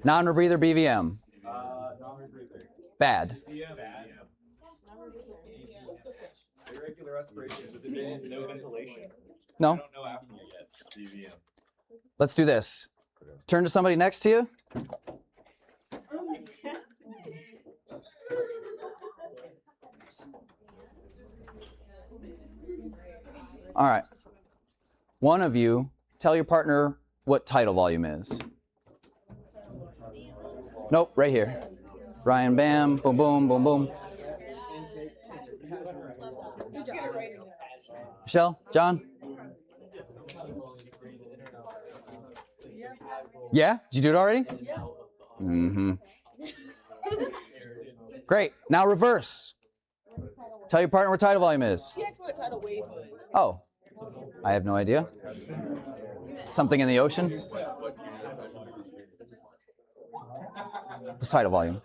non-rebreather, BVM. Non-rebreather. Bad. Bad. irregular respirations, does it mean no ventilation? No. I don't know apnea yet. DVM. Let's do this. Turn to somebody next to you. All right. One of you, tell your partner what tidal volume is. Nope, right here. Ryan, bam, boom, boom, boom, boom. Michelle, John? Yeah? Did you do it already? Mm-hmm. Great. Now reverse. Tell your partner what tidal volume is. She asked what tidal wave was. Oh. I have no idea. Something in the ocean? What's tidal volume?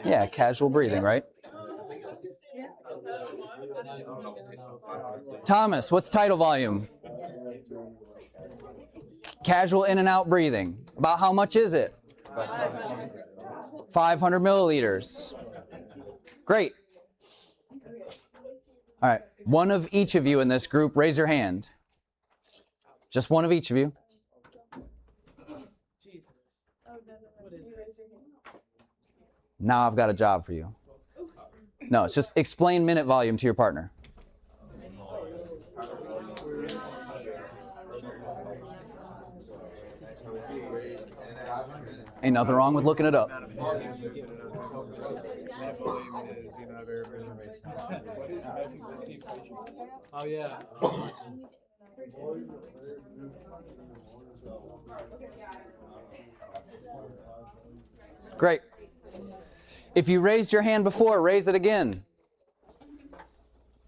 Yeah, casual breathing, right? Thomas, what's tidal volume? Casual in and out breathing. About how much is it? 500 milliliters. Great. All right, one of each of you in this group, raise your hand. Just one of each of you. Now I've got a job for you. No, it's just explain minute volume to your partner. Ain't nothing wrong with looking it up. Oh yeah. Great. If you raised your hand before, raise it again.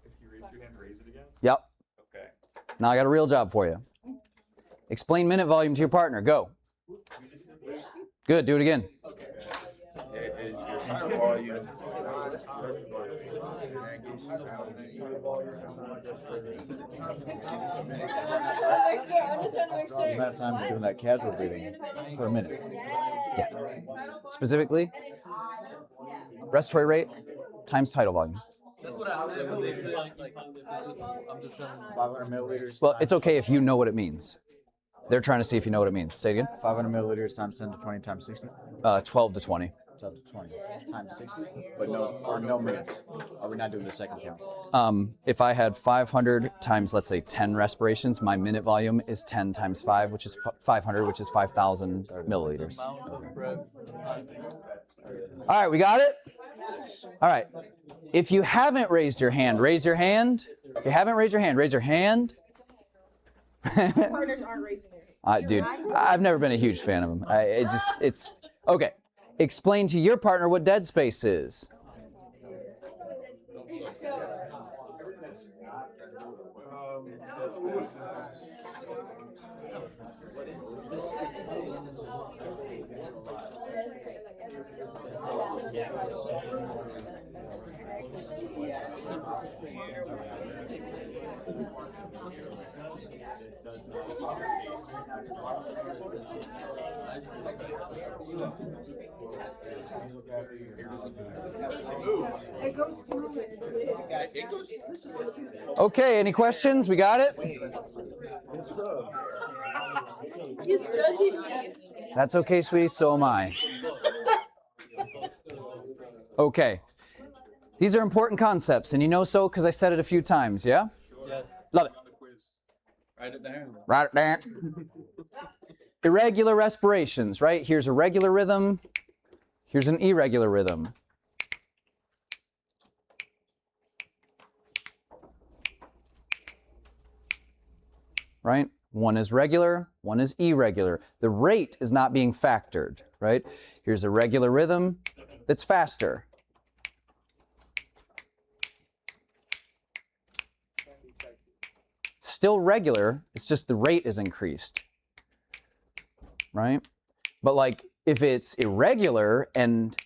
If you raise your hand, raise it again? Yep. Okay. Now I got a real job for you. Explain minute volume to your partner. Go. Good. Do it again. The amount of time doing that casual breathing per minute. Yeah. Specifically, respiratory rate times tidal volume. That's what I said, but they said like it's just I'm just telling you. 500 milliliters. Well, it's okay if you know what it means. They're trying to see if you know what it means. Say it again. 500 milliliters times 10 to 20 times 60. 12 to 20. 12 to 20 times 60. But no minutes. Are we not doing the second count? If I had 500 times, let's say, 10 respirations, my minute volume is 10 times 5, which is 500, which is 5,000 milliliters. All right, we got it? All right. If you haven't raised your hand, raise your hand. If you haven't raised your hand, raise your hand. Partners aren't raising their hand. Dude, I've never been a huge fan of them. It's okay. Explain to your partner what dead space is. It goes through it. Okay, any questions? We got it? He's judging me. That's okay, sweetie, so am I. Okay. These are important concepts, and you know so because I said it a few times, yeah? Yes. Love it. Write it down. Write it down. Irregular respirations, right? Here's a regular rhythm. Here's an irregular rhythm. Right? One is regular, one is irregular. The rate is not being factored, right? Here's a regular rhythm that's faster. Still regular, it's just the rate is increased, right? But like if it's irregular and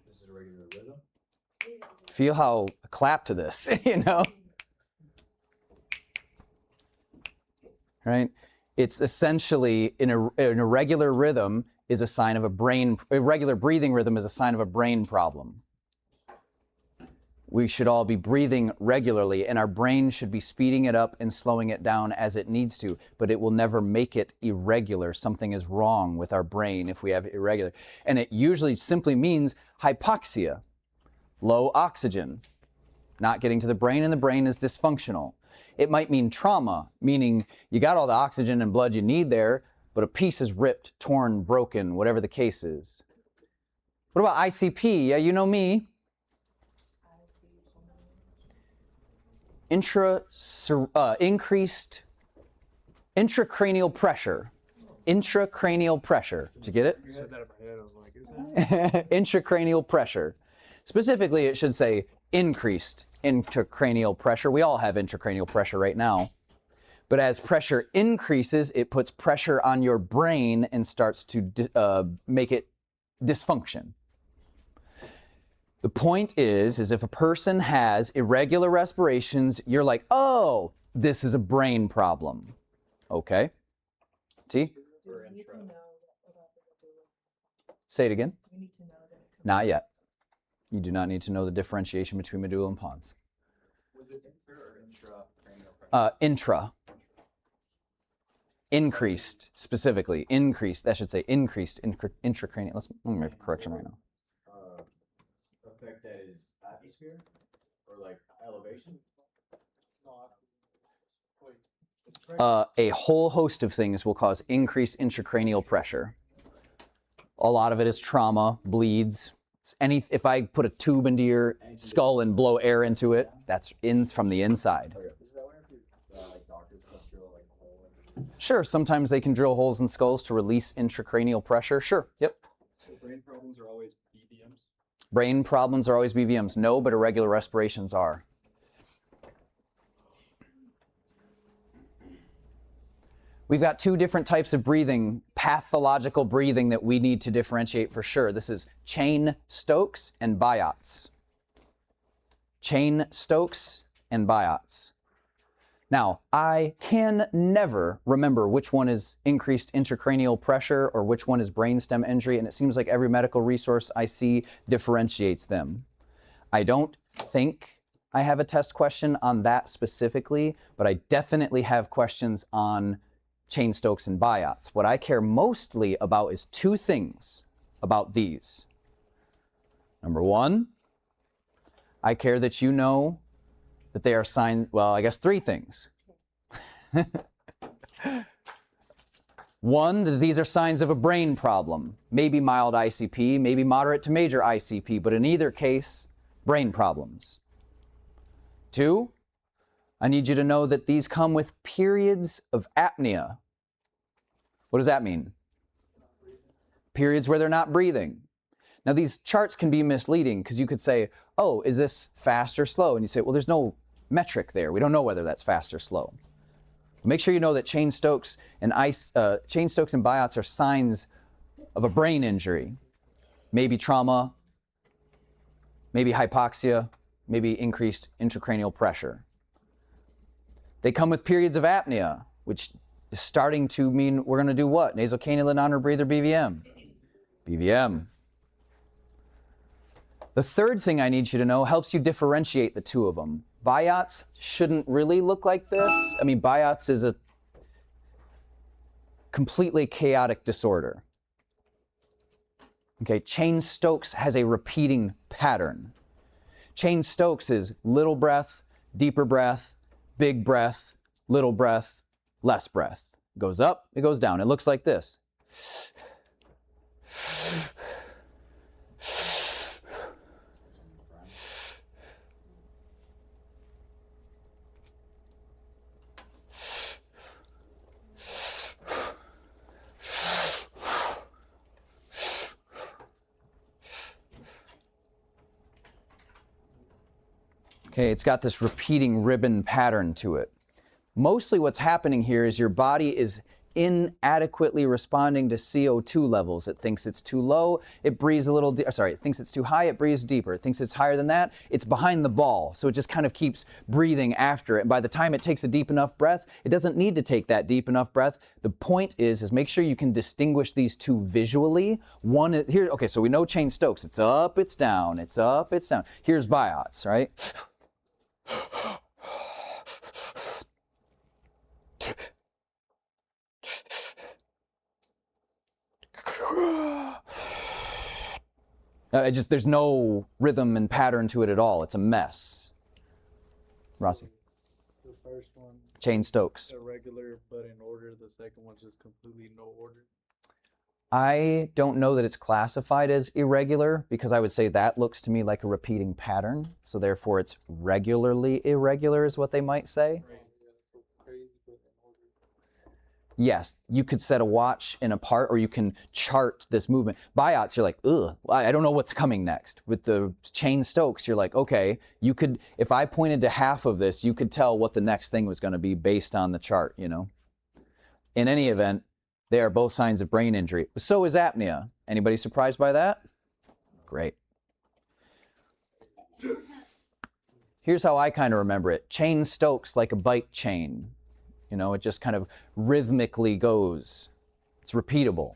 This is a regular rhythm. feel how clap to this, you know? Right? It's essentially an irregular rhythm is a sign of irregular breathing rhythm is a sign of a brain problem. We should all be breathing regularly, and our brain should be speeding it up and slowing it down as it needs to, but it will never make it irregular. Something is wrong with our brain if we have irregular. And it usually simply means hypoxia, low oxygen, not getting to the brain, and the brain is dysfunctional. It might mean trauma, meaning you got all the oxygen and blood you need there, but a piece is ripped, torn, broken, whatever the case is. What about ICP? Yeah, you know me. Increased intracranial pressure. intracranial pressure. Did you get it? You said that in my head. I was like, is that? Intracranial pressure. Specifically, it should say increased intracranial pressure. We all have intracranial pressure right now. But as pressure increases, it puts pressure on your brain and starts to make it dysfunction. The point is if a person has irregular respirations, you're like, oh, this is a brain problem. Okay? T? Do we need to know about the medulla? Say it again. We need to know that it comes Not yet. You do not need to know the differentiation between medulla and pons. Was it inter or intracranial pressure? Intra. Increased, specifically. Increased, that should say increased intracranial. Let me make a correction right now. Effect that is atmosphere or like elevation? A whole host of things will cause increased intracranial pressure. A lot of it is trauma, bleeds. If I put a tube into your skull and blow air into it, that's from the inside. Is that where like doctors just drill like a hole in the Sure, sometimes they can drill holes in skulls to release intracranial pressure. Sure, yep. So brain problems are always BVMs? Brain problems are always BVMs. No, but irregular respirations are. We've got two different types of breathing, pathological breathing, that we need to differentiate for sure. This is Cheyne-Stokes and Biot's. Cheyne-Stokes and Biot's. Now, I can never remember which one is increased intracranial pressure or which one is brainstem injury, and it seems like every medical resource I see differentiates them. I don't think I have a test question on that specifically, but I definitely have questions on Cheyne-Stokes and Biot's. What I care mostly about is two things about these. Number one, I care that you know that they are signs, well, I guess three things. One, that these are signs of a brain problem, maybe mild ICP, maybe moderate to major ICP, but in either case, brain problems. Two, I need you to know that these come with periods of apnea. What does that mean? Periods where they're not breathing. Now, these charts can be misleading because you could say, oh, is this fast or slow? And you say, well, there's no metric there. We don't know whether that's fast or slow. Make sure you know that Cheyne-Stokes and Biot's are signs of a brain injury. Maybe trauma, maybe hypoxia, maybe increased intracranial pressure. They come with periods of apnea, which is starting to mean we're going to do what? Nasal cannula, non-rebreather, BVM. BVM. The third thing I need you to know helps you differentiate the two of them. Biot's shouldn't really look like this. I mean, Biot's is a completely chaotic disorder. Okay, Cheyne-Stokes has a repeating pattern. Cheyne-Stokes is little breath, deeper breath, big breath, little breath, less breath. It goes up, it goes down. It looks like this. Okay, it's got this repeating ribbon pattern to it. Mostly what's happening here is your body is inadequately responding to CO2 levels. It thinks it's too low, it breathes a little, it thinks it's too high, it breathes deeper. It thinks it's higher than that, it's behind the ball. So it just kind of keeps breathing after it. And by the time it takes a deep enough breath, it doesn't need to take that deep enough breath. The point is make sure you can distinguish these two visually. One is, here, okay, so we know Cheyne-Stokes. It's up, it's down, it's up, it's down. Here's Biot's, right? There's no rhythm and pattern to it at all. It's a mess. Rossi. The first one, Cheyne-Stokes. irregular, but in order. The second one's just completely no order. I don't know that it's classified as irregular because I would say that looks to me like a repeating pattern. So therefore it's regularly irregular is what they might say. Right. Yeah, so crazy, but in order. Yes, you could set a watch in a part, or you can chart this movement. Biots, you're like, ugh, I don't know what's coming next. With the chain Stokes, you're like, okay, you could, if I pointed to half of this, you could tell what the next thing was going to be based on the chart, you know? In any event, they are both signs of brain injury. So is apnea. Anybody surprised by that? Great. Here's how I kind of remember it. Chain Stokes like a bike chain. You know, it just kind of rhythmically goes. It's repeatable.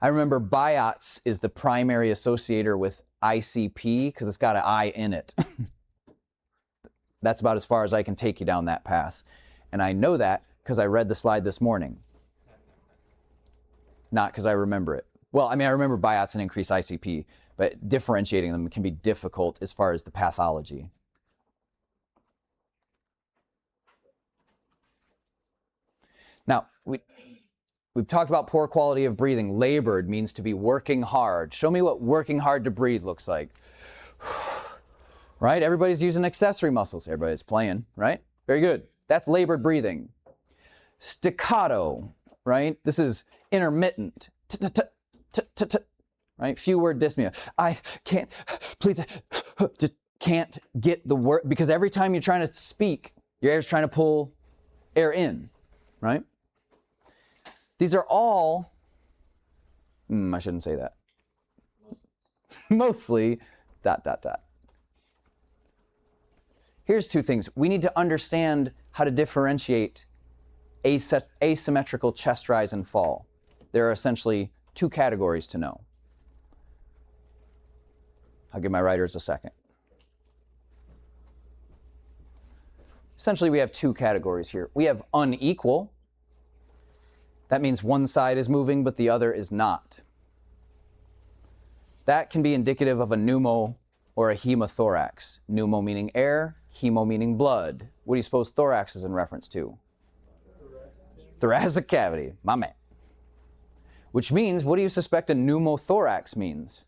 I remember Biots is the primary associator with ICP because it's got an I in it. That's about as far as I can take you down that path. And I know that because I read the slide this morning. Not because I remember it. Well, I mean, I remember Biots and increased ICP, but differentiating them can be difficult as far as the pathology. Now, we've talked about poor quality of breathing. Labored means to be working hard. Show me what working hard to breathe looks like. Right? Everybody's using accessory muscles. Everybody's playing, right? Very good. That's labored breathing. Staccato, right? This is intermittent. Right? Few word dyspnea. I can't, please, just can't get the word, because every time you're trying to speak, your air's trying to pull air in, right? These are all, I shouldn't say that. Mostly, ... Here's two things. We need to understand how to differentiate asymmetrical chest rise and fall. There are essentially two categories to know. I'll give my writers a second. Essentially, we have two categories here. We have unequal. That means one side is moving, but the other is not. That can be indicative of a pneumo or a hemothorax. Pneumo meaning air, hemo meaning blood. What do you suppose thorax is in reference to? Thoracic cavity, my man. Which means, what do you suspect a pneumothorax means?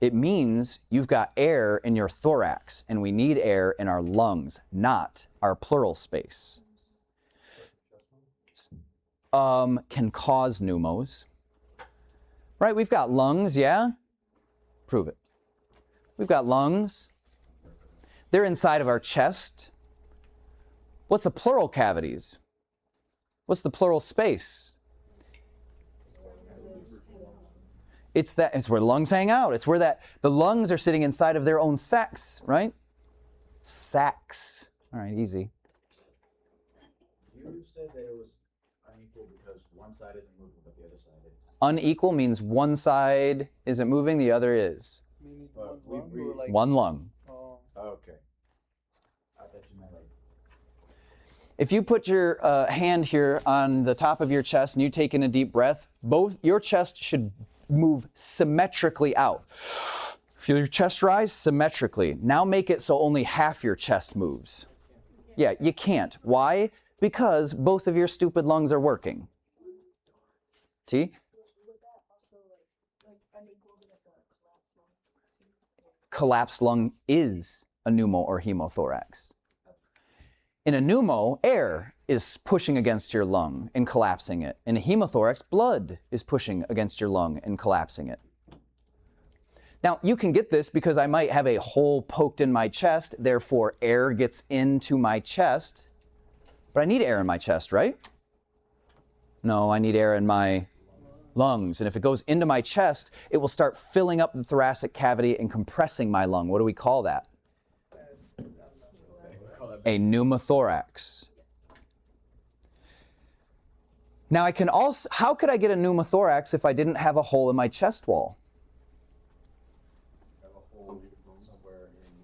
It means you've got air in your thorax, and we need air in our lungs, not our pleural space. Can cause pneumos. Right, we've got lungs, yeah? Prove it. We've got lungs. They're inside of our chest. What's the pleural cavities? What's the pleural space? It's where the lungs hang out. It's where the lungs are sitting inside of their own sacs, right? Sacs. All right, easy. You said that it was unequal because one side isn't moving, but the other side is. Unequal means one side isn't moving, the other is. Meaning But one lung or like, One lung. oh, Okay. I thought you meant like. If you put your hand here on the top of your chest and you take in a deep breath, both your chest should move symmetrically out. Feel your chest rise symmetrically. Now make it so only half your chest moves. Yeah, you can't. Why? Because both of your stupid lungs are working. See? Would that also like unequal to like a collapsed lung? Collapsed lung is a pneumo or hemothorax. In a pneumo, air is pushing against your lung and collapsing it. In a hemothorax, blood is pushing against your lung and collapsing it. Now, you can get this because I might have a hole poked in my chest, therefore air gets into my chest. But I need air in my chest, right? No, I need air in my lungs. And if it goes into my chest, it will start filling up the thoracic cavity and compressing my lung. What do we call that? A pneumothorax. Now I can also, how could I get a pneumothorax if I didn't have a hole in my chest wall? Have a hole somewhere in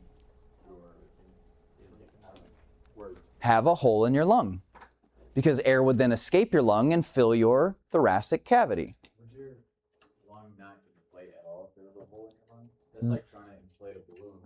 your Have a hole in your lung. Because air would then escape your lung and fill your thoracic cavity. Would your lung not inflate at all if there was a hole in your lung? That's like trying to inflate a balloon.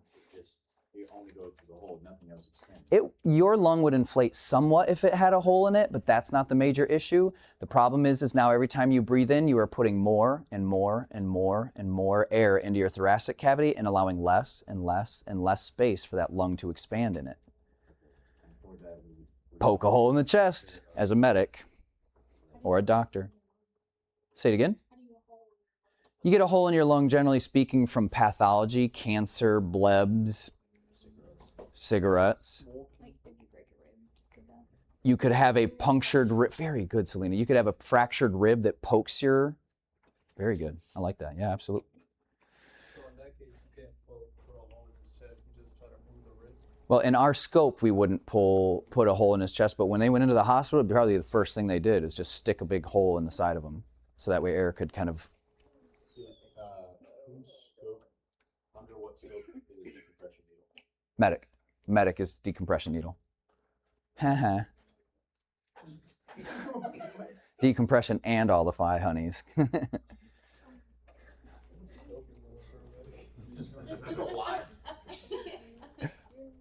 You only go to the hole, nothing else expands. Your lung would inflate somewhat if it had a hole in it, but that's not the major issue. The problem is now every time you breathe in, you are putting more and more and more and more air into your thoracic cavity and allowing less and less and less space for that lung to expand in it. For that, we would Poke a hole in the chest as a medic or a doctor. Say it again. You get a hole in your lung, generally speaking, from pathology, cancer, blebs, cigarettes. Like, if you break a rib, could that? You could have a punctured rib. Very good, Selena. You could have a fractured rib that pokes your... Very good. I like that. Yeah, absolutely. So in that case, you can't put a hole in his chest, you just try to move the rib. Well, in our scope, we wouldn't put a hole in his chest, but when they went into the hospital, probably the first thing they did is just stick a big hole in the side of him, so that way air could kind of... Whose scope, under what scope is a decompression needle? Medic. Medic is decompression needle. Haha. Decompression and all the 5 honeys.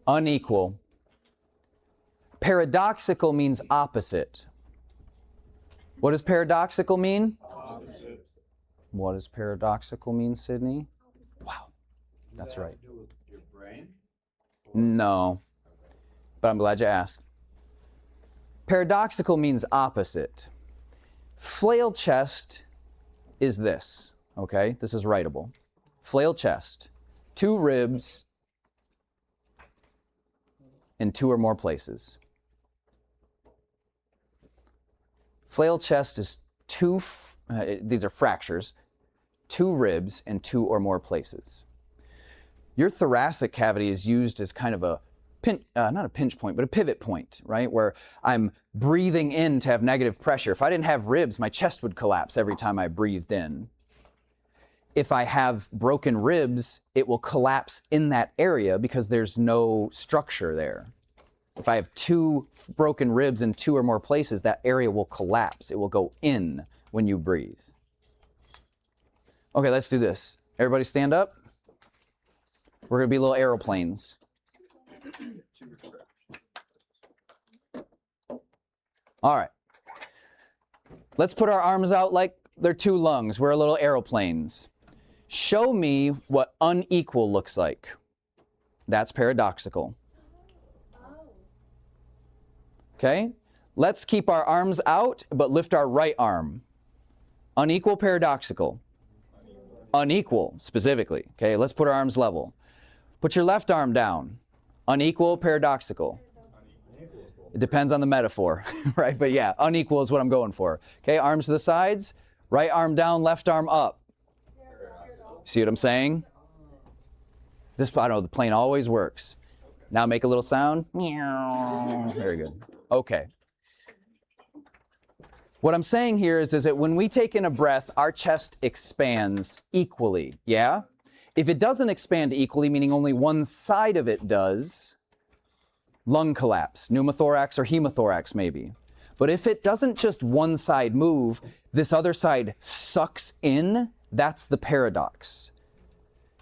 Unequal. Paradoxical means opposite. What does paradoxical mean? Opposite. What does paradoxical mean, Sydney? Wow, that's right. Does that have to do with your brain? No, but I'm glad you asked. Paradoxical means opposite. Flail chest is this, okay? This is writable. Flail chest, 2 ribs in 2 or more places. Flail chest is these are fractures, 2 ribs in 2 or more places. Your thoracic cavity is used as kind of a not a pinch point, but a pivot point, right? Where I'm breathing in to have negative pressure. If I didn't have ribs, my chest would collapse every time I breathed in. If I have broken ribs, it will collapse in that area because there's no structure there. If I have 2 broken ribs in 2 or more places, that area will collapse. It will go in when you breathe. Okay, let's do this. Everybody stand up. We're going to be little aeroplanes. All right. Let's put our arms out like they're 2 lungs. We're little aeroplanes. Show me what unequal looks like. That's paradoxical. Okay? Let's keep our arms out, but lift our right arm. Unequal, paradoxical. Unequal, specifically. Okay, let's put our arms level. Put your left arm down. Unequal, paradoxical. It depends on the metaphor, right? But yeah, unequal is what I'm going for. Okay, arms to the sides, right arm down, left arm up. See what I'm saying? This, I know, the plane always works. Now make a little sound. Meow. Very good. Okay. What I'm saying here is that when we take in a breath, our chest expands equally, yeah? If it doesn't expand equally, meaning only one side of it does, lung collapse, pneumothorax or hemothorax maybe. But if it doesn't just one side move, this other side sucks in, that's the paradox.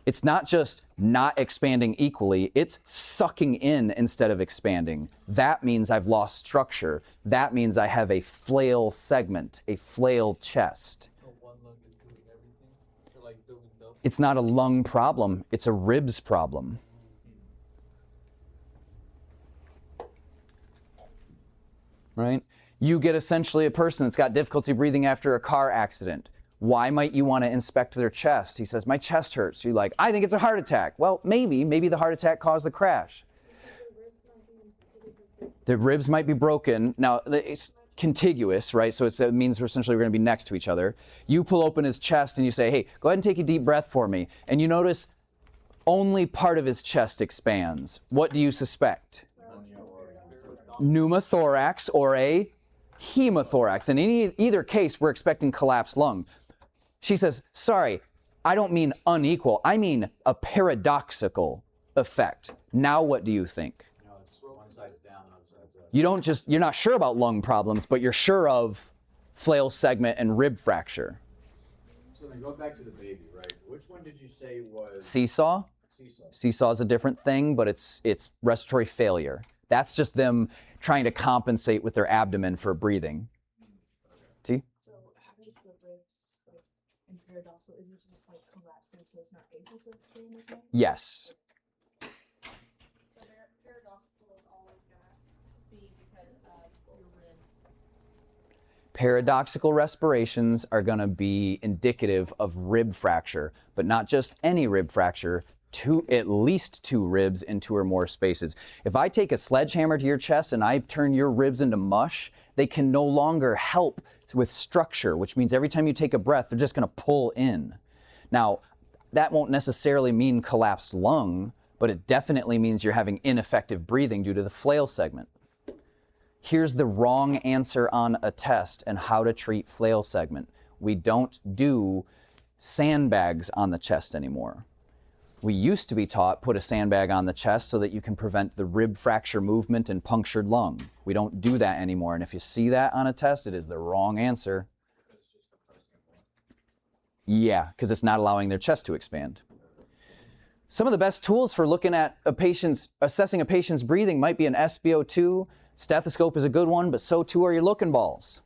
It's not just not expanding equally, it's sucking in instead of expanding. That means I've lost structure. That means I have a flail segment, a flail chest. So one lung is doing everything? They're like doing double? It's not a lung problem, it's a ribs problem. Right? You get essentially a person that's got difficulty breathing after a car accident. Why might you want to inspect their chest? He says, my chest hurts. You're like, I think it's a heart attack. Well, maybe the heart attack caused the crash. The ribs might be broken. Now, it's contiguous, right? So it means essentially we're going to be next to each other. You pull open his chest and you say, hey, go ahead and take a deep breath for me. And you notice only part of his chest expands. What do you suspect? Pneumothorax or a hemothorax. In either case, we're expecting collapsed lung. She says, sorry, I don't mean unequal. I mean a paradoxical effect. Now what do you think? No, it's one side's down, the other side's up. You don't just, you're not sure about lung problems, but you're sure of flail segment and rib fracture. So then go back to the baby, right? Which one did you say was Seesaw? seesaw? Seesaw is a different thing, but it's respiratory failure. That's just them trying to compensate with their abdomen for breathing. See? So how does the ribs, like, in paradoxical, is it just like collapsing so it's not able to expand as much? Yes. So paradoxical is always gonna be because of your ribs. Paradoxical respirations are going to be indicative of rib fracture, but not just any rib fracture, at least 2 ribs in 2 or more spaces. If I take a sledgehammer to your chest and I turn your ribs into mush, they can no longer help with structure, which means every time you take a breath, they're just going to pull in. Now, that won't necessarily mean collapsed lung, but it definitely means you're having ineffective breathing due to the flail segment. Here's the wrong answer on a test and how to treat flail segment. We don't do sandbags on the chest anymore. We used to be taught put a sandbag on the chest so that you can prevent the rib fracture movement and punctured lung. We don't do that anymore, and if you see that on a test, it is the wrong answer. Yeah, because it's not allowing their chest to expand. Some of the best tools for looking at assessing a patient's breathing might be an SpO2. Stethoscope is a good one, but so too are your looking balls.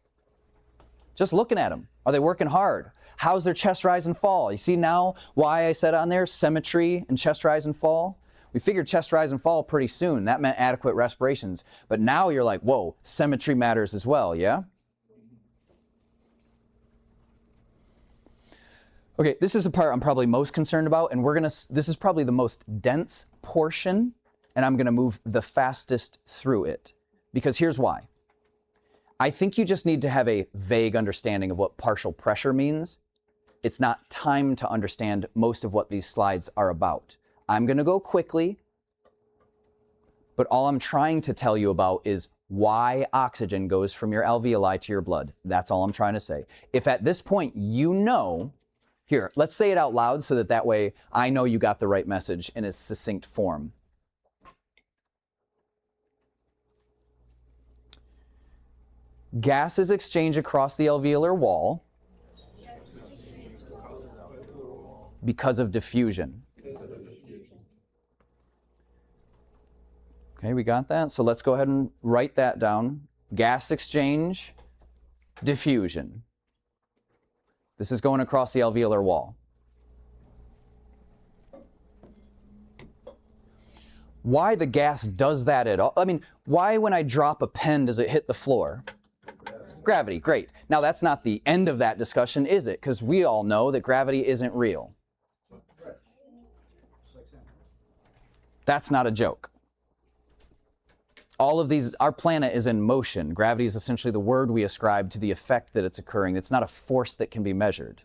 Just looking at them. Are they working hard? How's their chest rise and fall? You see now why I said on there symmetry and chest rise and fall? We figured chest rise and fall pretty soon. That meant adequate respirations. But now you're like, whoa, symmetry matters as well, yeah? Okay, this is the part I'm probably most concerned about, and this is probably the most dense portion, and I'm gonna move the fastest through it. Because here's why. I think you just need to have a vague understanding of what partial pressure means. It's not time to understand most of what these slides are about. I'm gonna go quickly, but all I'm trying to tell you about is why oxygen goes from your alveoli to your blood. That's all I'm trying to say. If at this point you know, here, let's say it out loud so that way I know you got the right message in a succinct form. Gases exchange across the alveolar wall because of diffusion. Okay, we got that? So let's go ahead and write that down. Gas exchange, diffusion. This is going across the alveolar wall. Why the gas does that at all? I mean, why when I drop a pen does it hit the floor? Gravity, great. Now that's not the end of that discussion, is it? Because we all know that gravity isn't real. That's not a joke. All of these, our planet is in motion. Gravity is essentially the word we ascribe to the effect that it's occurring. It's not a force that can be measured.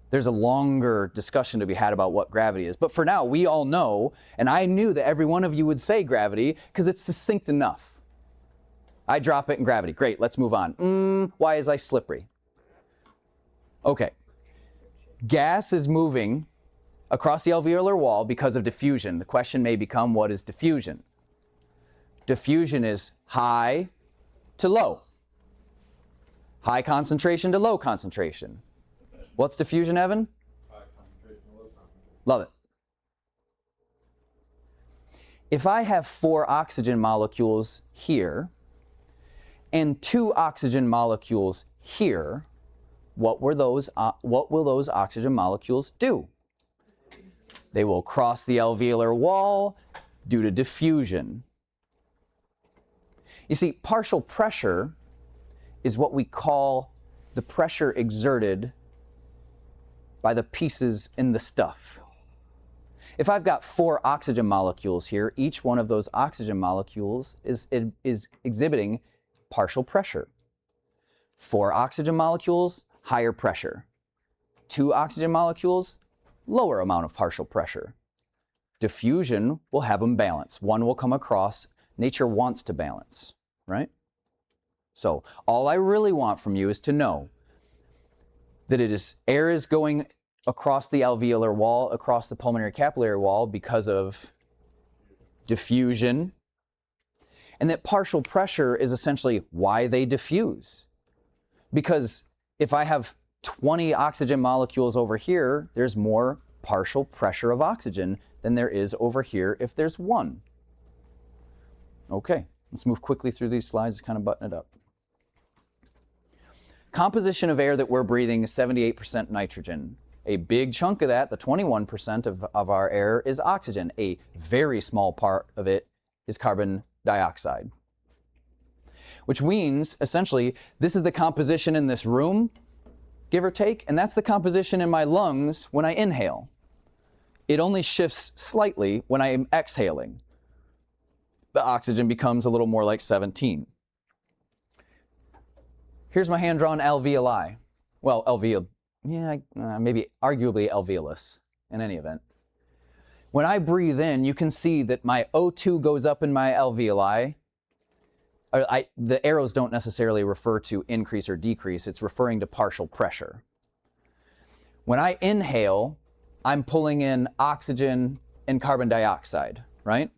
There's a longer discussion to be had about what gravity is. But for now, we all know, and I knew that every one of you would say gravity because it's succinct enough. I drop it in gravity. Great, let's move on. Why is ice slippery? Okay. Gas is moving across the alveolar wall because of diffusion. The question may become, what is diffusion? Diffusion is high to low. High concentration to low concentration. What's diffusion, Evan? High concentration, low concentration. Love it. If I have 4 oxygen molecules here and 2 oxygen molecules here, what will those oxygen molecules do? They will cross the alveolar wall due to diffusion. You see, partial pressure is what we call the pressure exerted by the pieces in the stuff. If I've got 4 oxygen molecules here, each one of those oxygen molecules is exhibiting partial pressure. 4 oxygen molecules, higher pressure. 2 oxygen molecules, lower amount of partial pressure. Diffusion will have them balance. One will come across. Nature wants to balance, right? So all I really want from you is to know that air is going across the alveolar wall, across the pulmonary capillary wall because of diffusion, and that partial pressure is essentially why they diffuse. Because if I have 20 oxygen molecules over here, there's more partial pressure of oxygen than there is over here if there's 1. Okay, let's move quickly through these slides to kind of button it up. Composition of air that we're breathing is 78% nitrogen. A big chunk of that, the 21% of our air, is oxygen. A very small part of it is carbon dioxide. which means essentially this is the composition in this room, give or take, and that's the composition in my lungs when I inhale. It only shifts slightly when I am exhaling. The oxygen becomes a little more like 17. Here's my hand-drawn alveoli. Well, maybe arguably alveolus in any event. When I breathe in, you can see that my O2 goes up in my alveoli. The arrows don't necessarily refer to increase or decrease. It's referring to partial pressure. When I inhale, I'm pulling in oxygen and carbon dioxide, right?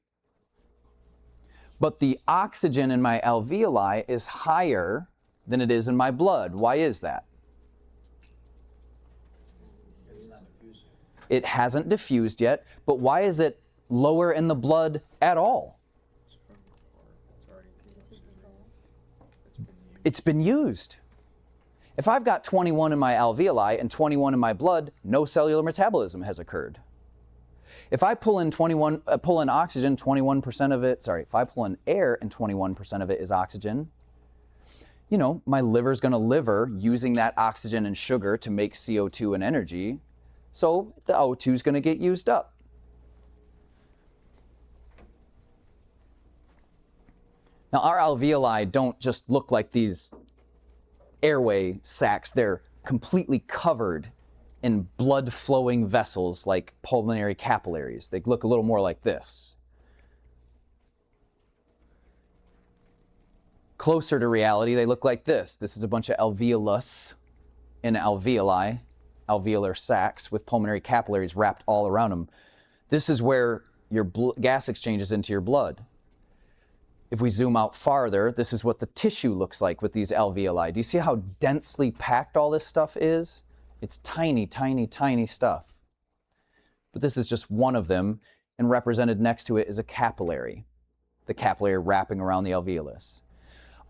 But the oxygen in my alveoli is higher than it is in my blood. Why is that? It hasn't diffused yet, but why is it lower in the blood at all? It's been used. If I've got 21 in my alveoli and 21 in my blood, no cellular metabolism has occurred. If I pull in oxygen, 21% of it, if I pull in air and 21% of it is oxygen, you know, my liver's going to liver using that oxygen and sugar to make CO2 and energy, so the O2 is going to get used up. Now, our alveoli don't just look like these airway sacs. They're completely covered in blood-flowing vessels like pulmonary capillaries. They look a little more like this. Closer to reality, they look like this. This is a bunch of alveolus in alveoli, alveolar sacs with pulmonary capillaries wrapped all around them. This is where your gas exchanges into your blood. If we zoom out farther, this is what the tissue looks like with these alveoli. Do you see how densely packed all this stuff is? It's tiny, tiny, tiny stuff. But this is just one of them, and represented next to it is a capillary. The capillary wrapping around the alveolus.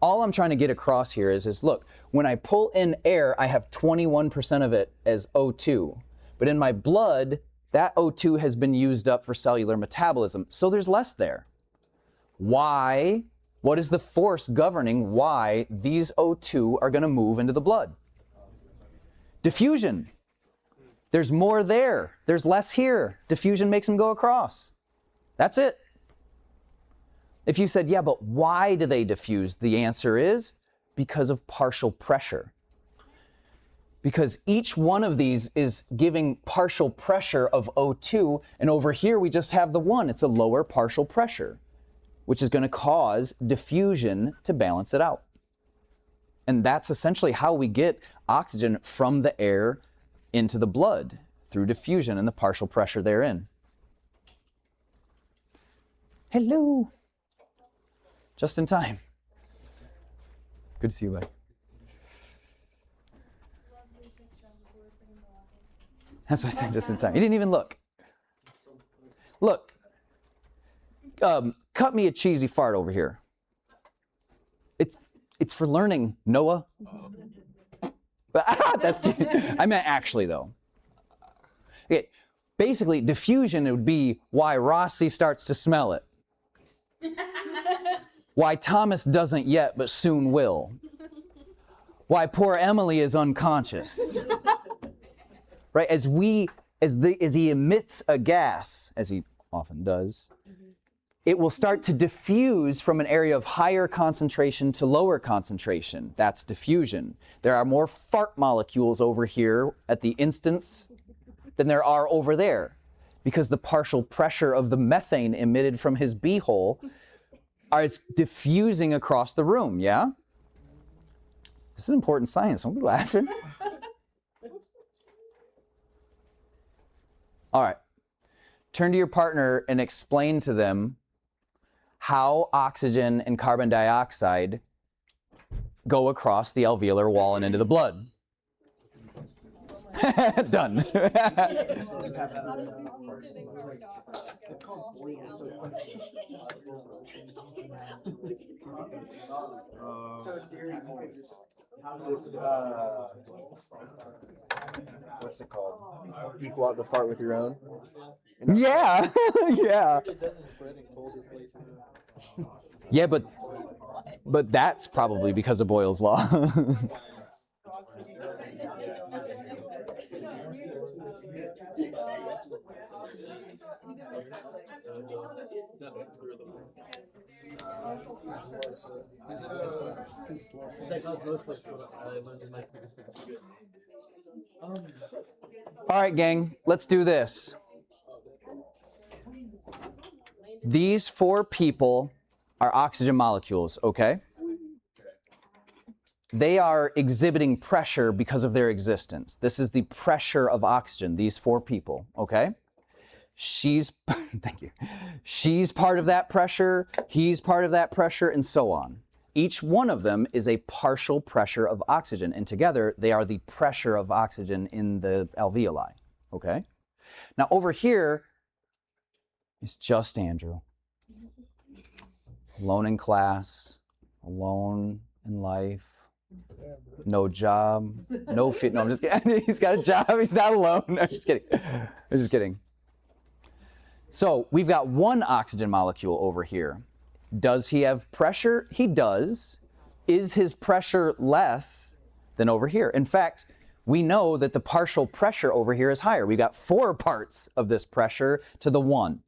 All I'm trying to get across here is look, when I pull in air, I have 21% of it as O2. But in my blood, that O2 has been used up for cellular metabolism, so there's less there. Why? What is the force governing why these O2 are going to move into the blood? Diffusion. There's more there. There's less here. Diffusion makes them go across. That's it. If you said, yeah, but why do they diffuse? The answer is because of partial pressure. Because each one of these is giving partial pressure of O2, and over here we just have the one. It's a lower partial pressure, which is going to cause diffusion to balance it out. And that's essentially how we get oxygen from the air into the blood, through diffusion and the partial pressure therein. Hello. Just in time. Good to see you, bud. That's what I said, just in time. You didn't even look. Look. Cut me a cheesy fart over here. It's for learning, Noah. That's cute. I meant actually, though. Okay, basically, diffusion would be why Rossi starts to smell it. Why Thomas doesn't yet, but soon will. Why poor Emily is unconscious. Right? As he emits a gas, as he often does, it will start to diffuse from an area of higher concentration to lower concentration. That's diffusion. There are more fart molecules over here at the instance than there are over there, because the partial pressure of the methane emitted from his beehole is diffusing across the room, yeah? This is important science. Don't be laughing. All right. Turn to your partner and explain to them how oxygen and carbon dioxide go across the alveolar wall and into the blood. Done. What's it called? Equal out the fart with your own. Yeah, yeah. It doesn't spread in cold places. Yeah, but that's probably because of Boyle's law. All right, gang, let's do this. These 4 people are oxygen molecules, okay? They are exhibiting pressure because of their existence. This is the pressure of oxygen, these 4 people, okay? She's, thank you. She's part of that pressure, he's part of that pressure, and so on. Each one of them is a partial pressure of oxygen, and together they are the pressure of oxygen in the alveoli, okay? Now over here is just Andrew. Alone in class, alone in life, no job, no fit. No, I'm just kidding. He's got a job, he's not alone. No, I'm just kidding. I'm just kidding. So we've got one oxygen molecule over here. Does he have pressure? He does. Is his pressure less than over here? In fact, we know that the partial pressure over here is higher. We've got 4 parts of this pressure to the 1.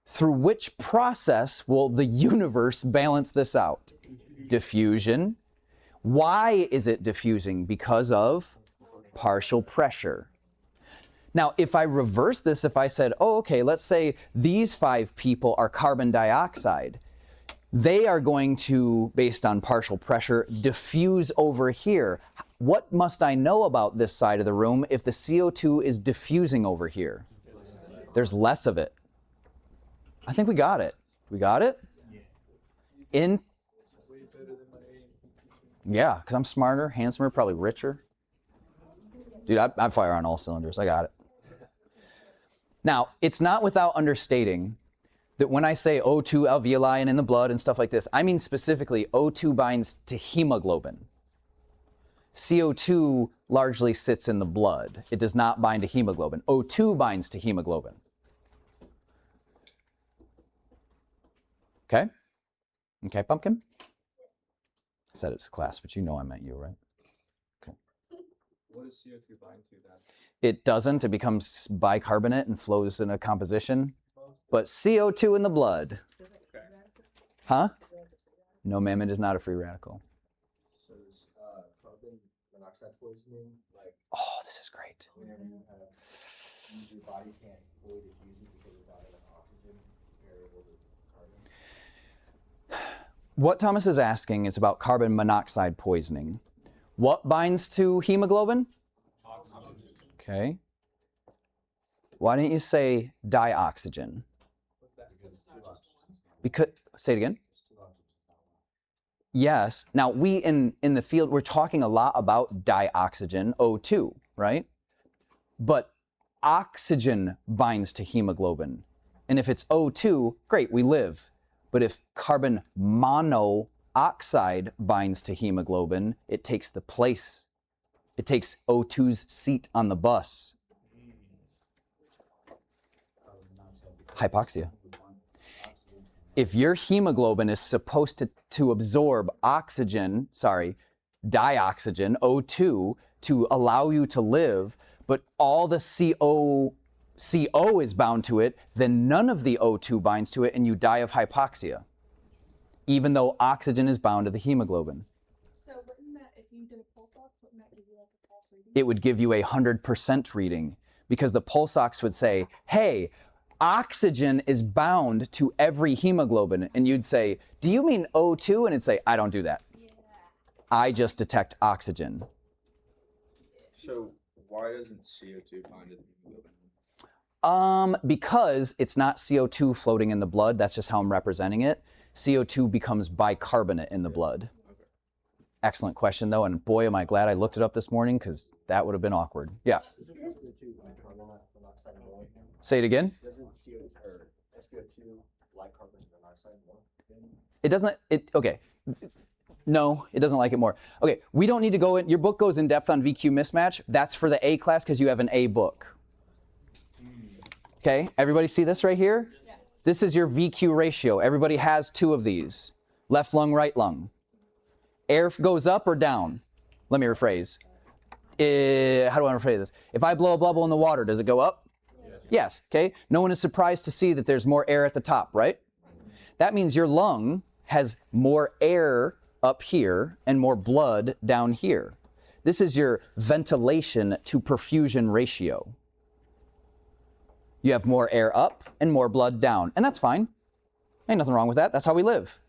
Through which process will the universe balance this out? Diffusion. Why is it diffusing? Because of partial pressure. Now, if I reverse this, if I said, oh, okay, let's say these 5 people are carbon dioxide, they are going to, based on partial pressure, diffuse over here. What must I know about this side of the room if the CO2 is diffusing over here? There's less of it. I think we got it. We got it? Yeah, because I'm smarter, handsomer, probably richer. Dude, I fire on all cylinders. I got it. Now, it's not without understating that when I say O2 alveoli and in the blood and stuff like this, I mean specifically O2 binds to hemoglobin. CO2 largely sits in the blood. It does not bind to hemoglobin. O2 binds to hemoglobin. Okay? Okay, Pumpkin? I said it's class, but you know I meant you, right? Okay. What does CO2 bind to then? It doesn't. It becomes bicarbonate and flows in a composition. But CO2 in the blood. Huh? No, ma'am, it is not a free radical. So is carbon monoxide poisoning like Oh, this is great. whenever you have your body can't fully diffuse it because there's not enough oxygen variable to carbon? What Thomas is asking is about carbon monoxide poisoning. What binds to hemoglobin? Okay. Why didn't you say dioxygen? Because, say it again. Yes. Now, we in the field, we're talking a lot about dioxygen, O2, right? But oxygen binds to hemoglobin. And if it's O2, great, we live. But if carbon monoxide binds to hemoglobin, it takes the place. It takes O2's seat on the bus. Hypoxia. If your hemoglobin is supposed to absorb dioxygen, O2, to allow you to live, but all the CO is bound to it, then none of the O2 binds to it and you die of hypoxia, even though oxygen is bound to the hemoglobin. So wouldn't that, if you did a pulse ox, wouldn't that give you like a pulse reading? It would give you 100% reading because the pulse ox would say, hey, oxygen is bound to every hemoglobin. And you'd say, do you mean O2? And it'd say, I don't do that. Yeah. I just detect oxygen. So why doesn't CO2 bind to the hemoglobin? Because it's not CO2 floating in the blood. That's just how I'm representing it. CO2 becomes bicarbonate in the blood. Excellent question, though. And boy, am I glad I looked it up this morning because that would have been awkward. Yeah. Isn't SPO2 like carbon monoxide more? Say it again. Doesn't CO2 or SPO2 like carbon monoxide more? It doesn't, okay. No, it doesn't like it more. Okay, we don't need to go in, your book goes in depth on VQ mismatch. That's for the A class because you have an A book. Okay, everybody see this right here? Yeah. This is your VQ ratio. Everybody has 2 of these. Left lung, right lung. Air goes up or down? Let me rephrase. How do I rephrase this? If I blow a bubble in the water, does it go up? Yes, okay? No one is surprised to see that there's more air at the top, right? That means your lung has more air up here and more blood down here. This is your ventilation to perfusion ratio. You have more air up and more blood down, and that's fine. Ain't nothing wrong with that. That's how we live.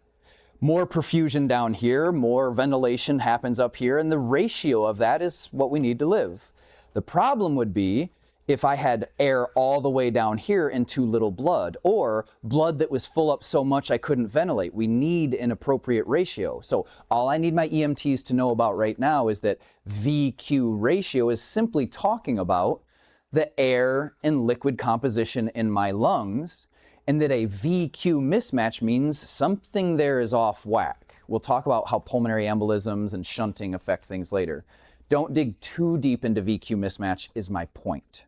More perfusion down here, more ventilation happens up here, and the ratio of that is what we need to live. The problem would be if I had air all the way down here and too little blood, or blood that was full up so much I couldn't ventilate. We need an appropriate ratio. So all I need my EMTs to know about right now is that VQ ratio is simply talking about the air and liquid composition in my lungs, and that a VQ mismatch means something there is off whack. We'll talk about how pulmonary embolisms and shunting affect things later. Don't dig too deep into VQ mismatch is my point.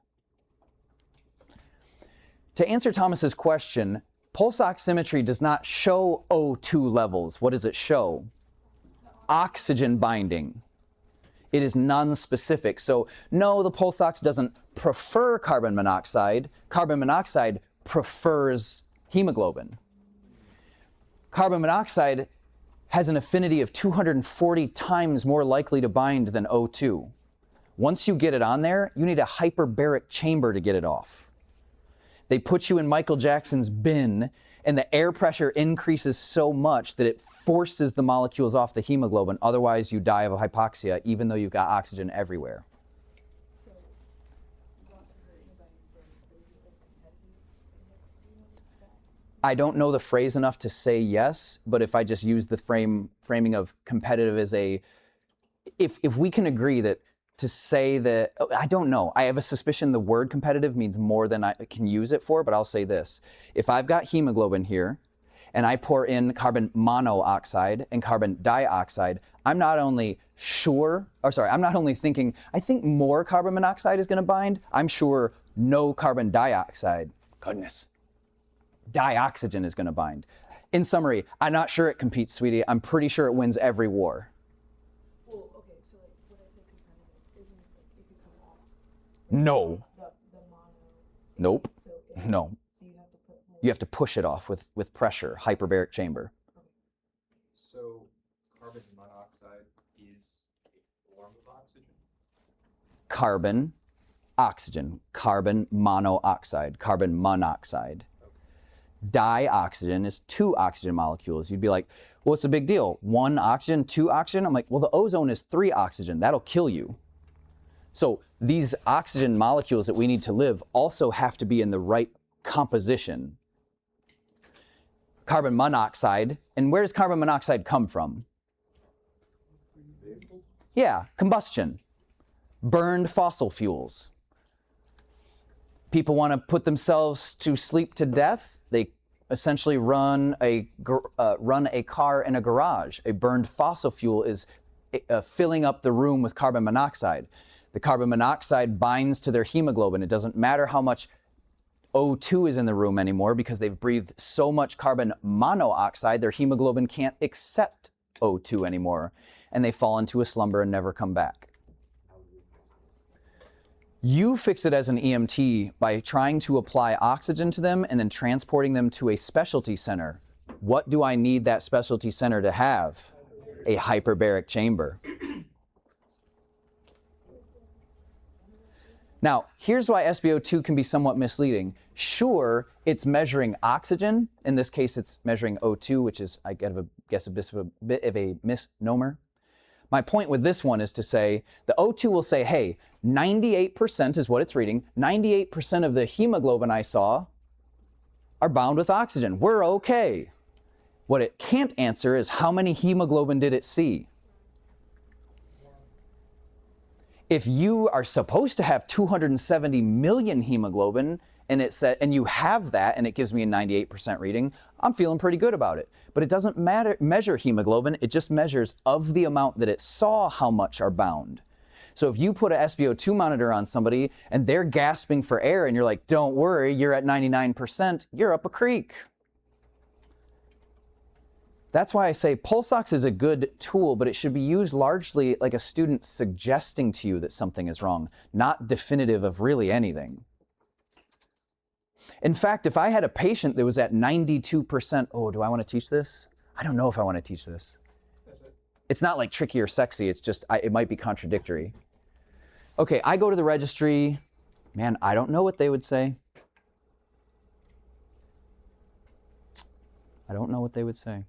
To answer Thomas's question, pulse oximetry does not show O2 levels. What does it show? Oxygen binding. It is non-specific. So no, the pulse ox doesn't prefer carbon monoxide. Carbon monoxide prefers hemoglobin. Carbon monoxide has an affinity of 240 times more likely to bind than O2. Once you get it on there, you need a hyperbaric chamber to get it off. They put you in Michael Jackson's bin, and the air pressure increases so much that it forces the molecules off the hemoglobin. Otherwise, you die of hypoxia, even though you've got oxygen everywhere. So, not to hurt anybody's brains, but is it like competitive? I don't know the phrase enough to say yes, but if I just use the framing of competitive as a, if we can agree that to say that, I don't know. I have a suspicion the word competitive means more than I can use it for, but I'll say this. If I've got hemoglobin here and I pour in carbon monoxide and carbon dioxide, I'm not only thinking, I think more carbon monoxide is going to bind. I'm sure no carbon dioxide, goodness, dioxygen is going to bind. In summary, I'm not sure it competes, sweetie. I'm pretty sure it wins every war. Well, okay, so like when I say competitive, it means like it could come off. No. The mono. Nope. So it, No. So you have to put more. You have to push it off with pressure, hyperbaric chamber. So carbon monoxide is a form of oxygen? Carbon, oxygen, carbon monoxide, carbon monoxide. Dioxygen is 2 oxygen molecules. You'd be like, well, what's the big deal? 1 oxygen, 2 oxygen? I'm like, well, the ozone is 3 oxygen. That'll kill you. So these oxygen molecules that we need to live also have to be in the right composition. Carbon monoxide, and where does carbon monoxide come from? Yeah, combustion. Burned fossil fuels. People want to put themselves to sleep to death. They essentially run a car in a garage. A burned fossil fuel is filling up the room with carbon monoxide. The carbon monoxide binds to their hemoglobin. It doesn't matter how much O2 is in the room anymore because they've breathed so much carbon monoxide, their hemoglobin can't accept O2 anymore, and they fall into a slumber and never come back. You fix it as an EMT by trying to apply oxygen to them and then transporting them to a specialty center. What do I need that specialty center to have? A hyperbaric chamber. Now, here's why SpO2 can be somewhat misleading. Sure, it's measuring oxygen. In this case, it's measuring O2, which is, I guess, a bit of a misnomer. My point with this one is to say, the O2 will say, hey, 98% is what it's reading. 98% of the hemoglobin I saw are bound with oxygen. We're okay. What it can't answer is how many hemoglobin did it see? If you are supposed to have 270 million hemoglobin and you have that and it gives me a 98% reading, I'm feeling pretty good about it. But it doesn't measure hemoglobin, it just measures of the amount that it saw how much are bound. So if you put a SpO2 monitor on somebody and they're gasping for air and you're like, don't worry, you're at 99%, you're up a creek. That's why I say pulse ox is a good tool, but it should be used largely like a student suggesting to you that something is wrong, not definitive of really anything. In fact, if I had a patient that was at 92%, oh, do I want to teach this? I don't know if I want to teach this. It's not like tricky or sexy, it's just, it might be contradictory. Okay, I go to the registry. Man, I don't know what they would say. I don't know what they would say.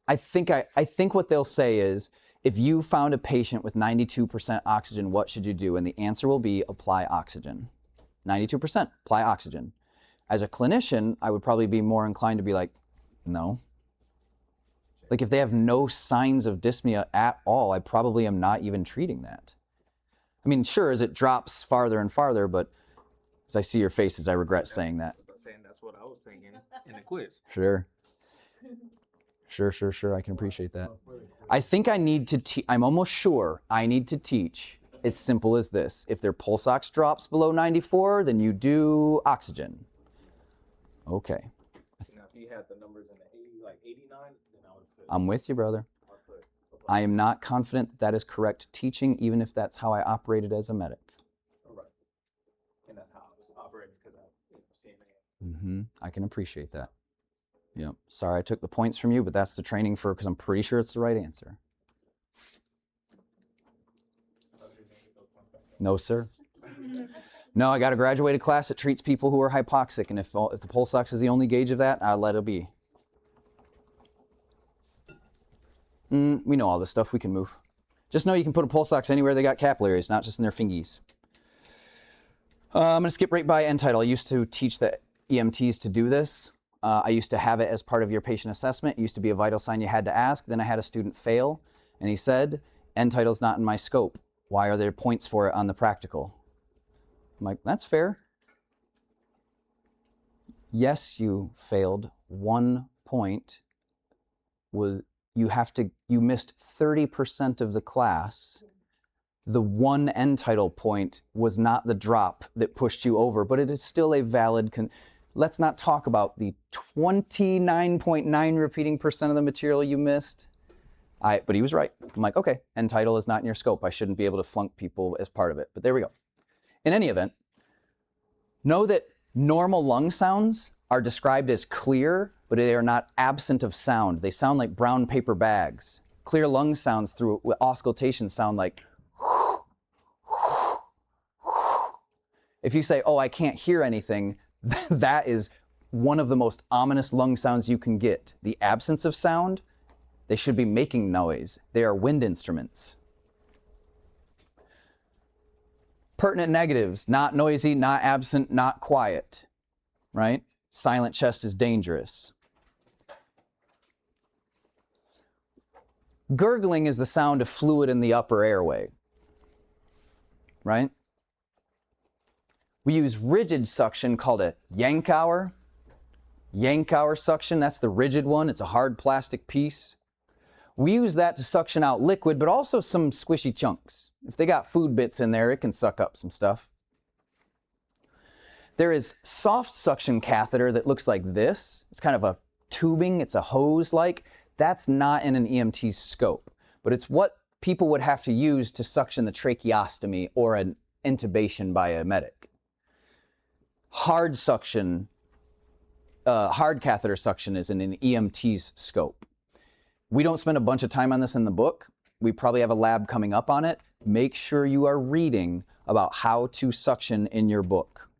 I think what they'll say is, if you found a patient with 92% oxygen, what should you do? And the answer will be apply oxygen. 92%, apply oxygen. As a clinician, I would probably be more inclined to be like, no. Like if they have no signs of dyspnea at all, I probably am not even treating that. I mean, sure, as it drops farther and farther, but as I see your faces, I regret saying that. That's what I was thinking in the quiz. Sure. Sure, I can appreciate that. I think I need to I'm almost sure I need to teach as simple as this. If their pulse ox drops below 94, then you do oxygen. Okay. Now, if you had the numbers in the 80, like 89, then I would put. I'm with you, brother. I am not confident that that is correct teaching, even if that's how I operated as a medic. Right. And that's how I was operating because I, CNA. I can appreciate that. Yeah. Sorry I took the points from you, but that's the training for, because I'm pretty sure it's the right answer. No, sir. No, I got a graduated class that treats people who are hypoxic, and if the pulse ox is the only gauge of that, I'll let it be. We know all this stuff. We can move. Just know you can put a pulse ox anywhere they got capillaries, not just in their fingies. I'm going to skip right by end title. I used to teach the EMTs to do this. I used to have it as part of your patient assessment. It used to be a vital sign you had to ask. Then I had a student fail, and he said, end title's not in my scope. Why are there points for it on the practical? I'm like, that's fair. Yes, you failed. 1 point was you missed 30% of the class. The one end title point was not the drop that pushed you over, but it is still a valid. Let's not talk about the 29.9 repeating percent of the material you missed. But he was right. I'm like, okay, end title is not in your scope. I shouldn't be able to flunk people as part of it. But there we go. In any event, know that normal lung sounds are described as clear, but they are not absent of sound. They sound like brown paper bags. Clear lung sounds through auscultation sound like if you say, oh, I can't hear anything, that is one of the most ominous lung sounds you can get. The absence of sound, they should be making noise. They are wind instruments. Pertinent negatives, not noisy, not absent, not quiet, right? Silent chest is dangerous. Gurgling is the sound of fluid in the upper airway, right? We use rigid suction called a Yankauer. Yankauer suction, that's the rigid one. It's a hard plastic piece. We use that to suction out liquid, but also some squishy chunks. If they got food bits in there, it can suck up some stuff. There is soft suction catheter that looks like this. It's kind of a tubing, it's a hose-like. That's not in an EMT's scope, but it's what people would have to use to suction the tracheostomy or an intubation by a medic. Hard suction, hard catheter suction is in an EMT's scope. We don't spend a bunch of time on this in the book. We probably have a lab coming up on it. Make sure you are reading about how to suction in your book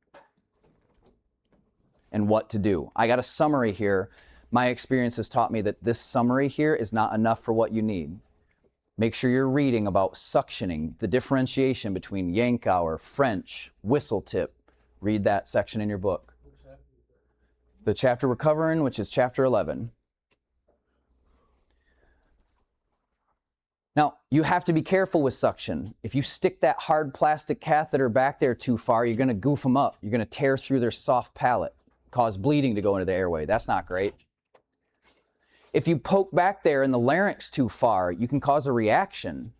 and what to do. I got a summary here. My experience has taught me that this summary here is not enough for what you need. Make sure you're reading about suctioning, the differentiation between Yankauer, French, whistle tip. Read that section in your book. The chapter we're covering, which is chapter 11. Now, you have to be careful with suction. If you stick that hard plastic catheter back there too far, you're going to goof them up. You're going to tear through their soft palate, cause bleeding to go into the airway. That's not great. If you poke back there in the larynx too far, you can cause a reaction.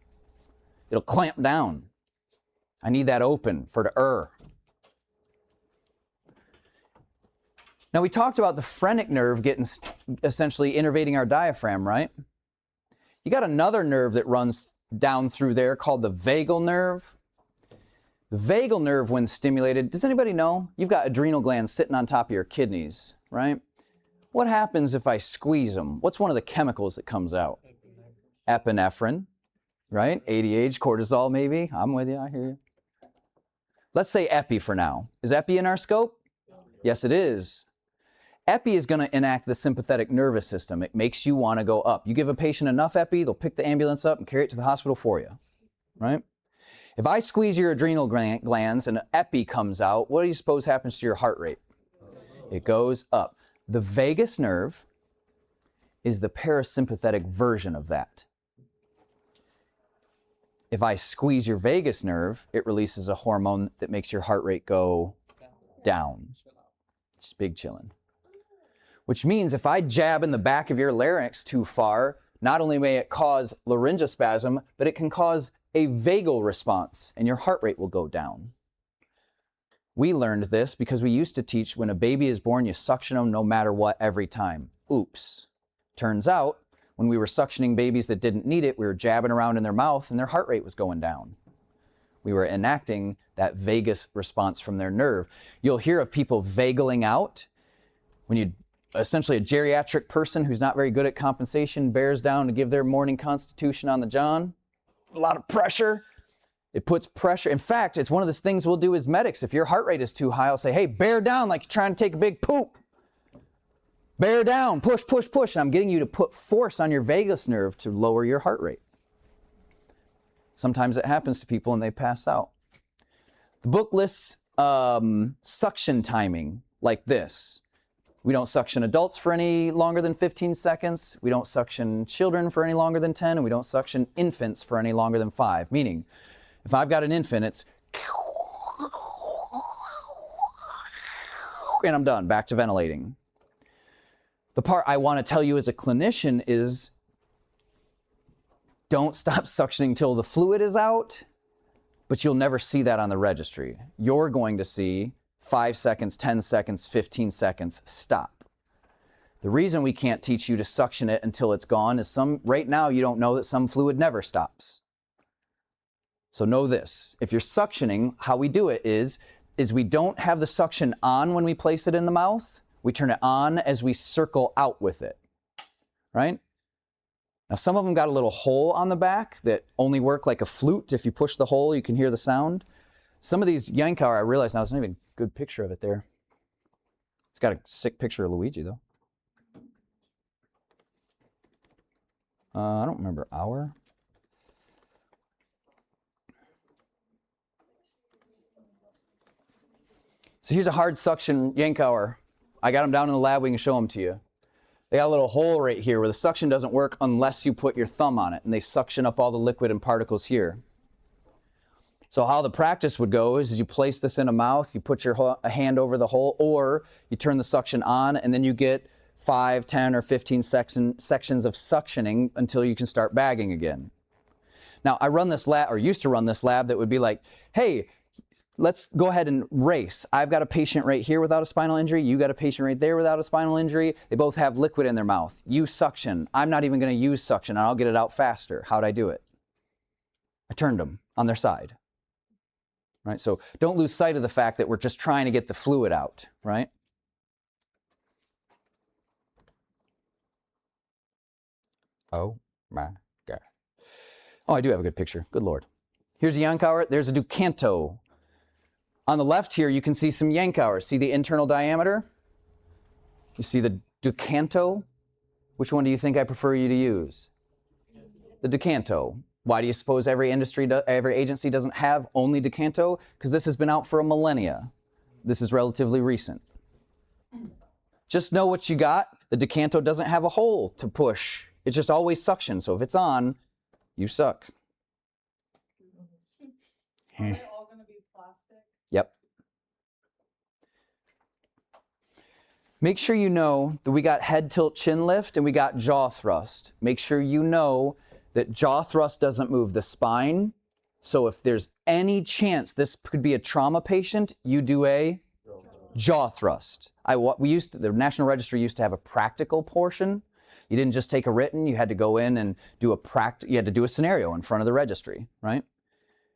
It'll clamp down. I need that open for the Now we talked about the phrenic nerve getting essentially innervating our diaphragm, right? You got another nerve that runs down through there called the vagal nerve. The vagal nerve, when stimulated, does anybody know? You've got adrenal glands sitting on top of your kidneys, right? What happens if I squeeze them? What's one of the chemicals that comes out? Epinephrine, right? ADH, cortisol maybe. I'm with you, I hear you. Let's say epi for now. Is epi in our scope? Yes, it is. Epi is going to enact the sympathetic nervous system. It makes you want to go up. You give a patient enough epi, they'll pick the ambulance up and carry it to the hospital for you, right? If I squeeze your adrenal glands and epi comes out, what do you suppose happens to your heart rate? It goes up. The vagus nerve is the parasympathetic version of that. If I squeeze your vagus nerve, it releases a hormone that makes your heart rate go down. It's big chillin'. Which means if I jab in the back of your larynx too far, not only may it cause laryngospasm, but it can cause a vagal response and your heart rate will go down. We learned this because we used to teach when a baby is born, you suction them no matter what every time. Oops. Turns out, when we were suctioning babies that didn't need it, we were jabbing around in their mouth and their heart rate was going down. We were enacting that vagus response from their nerve. You'll hear of people vagaling out. When you essentially a geriatric person who's not very good at compensation bears down to give their morning constitution on the john. A lot of pressure. It puts pressure. In fact, it's one of the things we'll do as medics. If your heart rate is too high, I'll say, hey, bear down like you're trying to take a big poop. Bear down, push, push, push. And I'm getting you to put force on your vagus nerve to lower your heart rate. Sometimes it happens to people and they pass out. The book lists suction timing like this. We don't suction adults for any longer than 15 seconds. We don't suction children for any longer than 10. And we don't suction infants for any longer than 5. Meaning, if I've got an infant, it's and I'm done, back to ventilating. The part I want to tell you as a clinician is don't stop suctioning till the fluid is out, but you'll never see that on the registry. You're going to see 5 seconds, 10 seconds, 15 seconds, stop. The reason we can't teach you to suction it until it's gone is right now you don't know that some fluid never stops. So know this, if you're suctioning, how we do it is we don't have the suction on when we place it in the mouth. We turn it on as we circle out with it, right? Now some of them got a little hole on the back that only work like a flute. If you push the hole, you can hear the sound. Some of these Yankauer, I realize now, there's not even a good picture of it there. It's got a sick picture of Luigi, though. I don't remember hour. So here's a hard suction Yankauer. I got them down in the lab. We can show them to you. They got a little hole right here where the suction doesn't work unless you put your thumb on it, and they suction up all the liquid and particles here. So how the practice would go is you place this in a mouth, you put your hand over the hole, or you turn the suction on, and then you get 5, 10, or 15 sections of suctioning until you can start bagging again. Now, I run this lab, or used to run this lab, that would be like, hey, let's go ahead and race. I've got a patient right here without a spinal injury. You got a patient right there without a spinal injury. They both have liquid in their mouth. You suction. I'm not even going to use suction, and I'll get it out faster. How'd I do it? I turned them on their side. Right? So don't lose sight of the fact that we're just trying to get the fluid out, right? Oh my God. Oh, I do have a good picture. Good Lord. Here's a Yankauer. There's a Ducanto. On the left here, you can see some Yankauers. See the internal diameter? You see the Ducanto? Which one do you think I prefer you to use? The Ducanto. Why do you suppose every agency doesn't have only Ducanto? Because this has been out for a millennia. This is relatively recent. Just know what you got. The Ducanto doesn't have a hole to push. It's just always suction. So if it's on, you suck. Are they all going to be plastic? Yep. Make sure you know that we got head tilt chin lift and we got jaw thrust. Make sure you know that jaw thrust doesn't move the spine, So if there's any chance this could be a trauma patient, you do a jaw thrust. The National Registry used to have a practical portion. You didn't just take a written, you had to go in and do you had to do a scenario in front of the registry, right?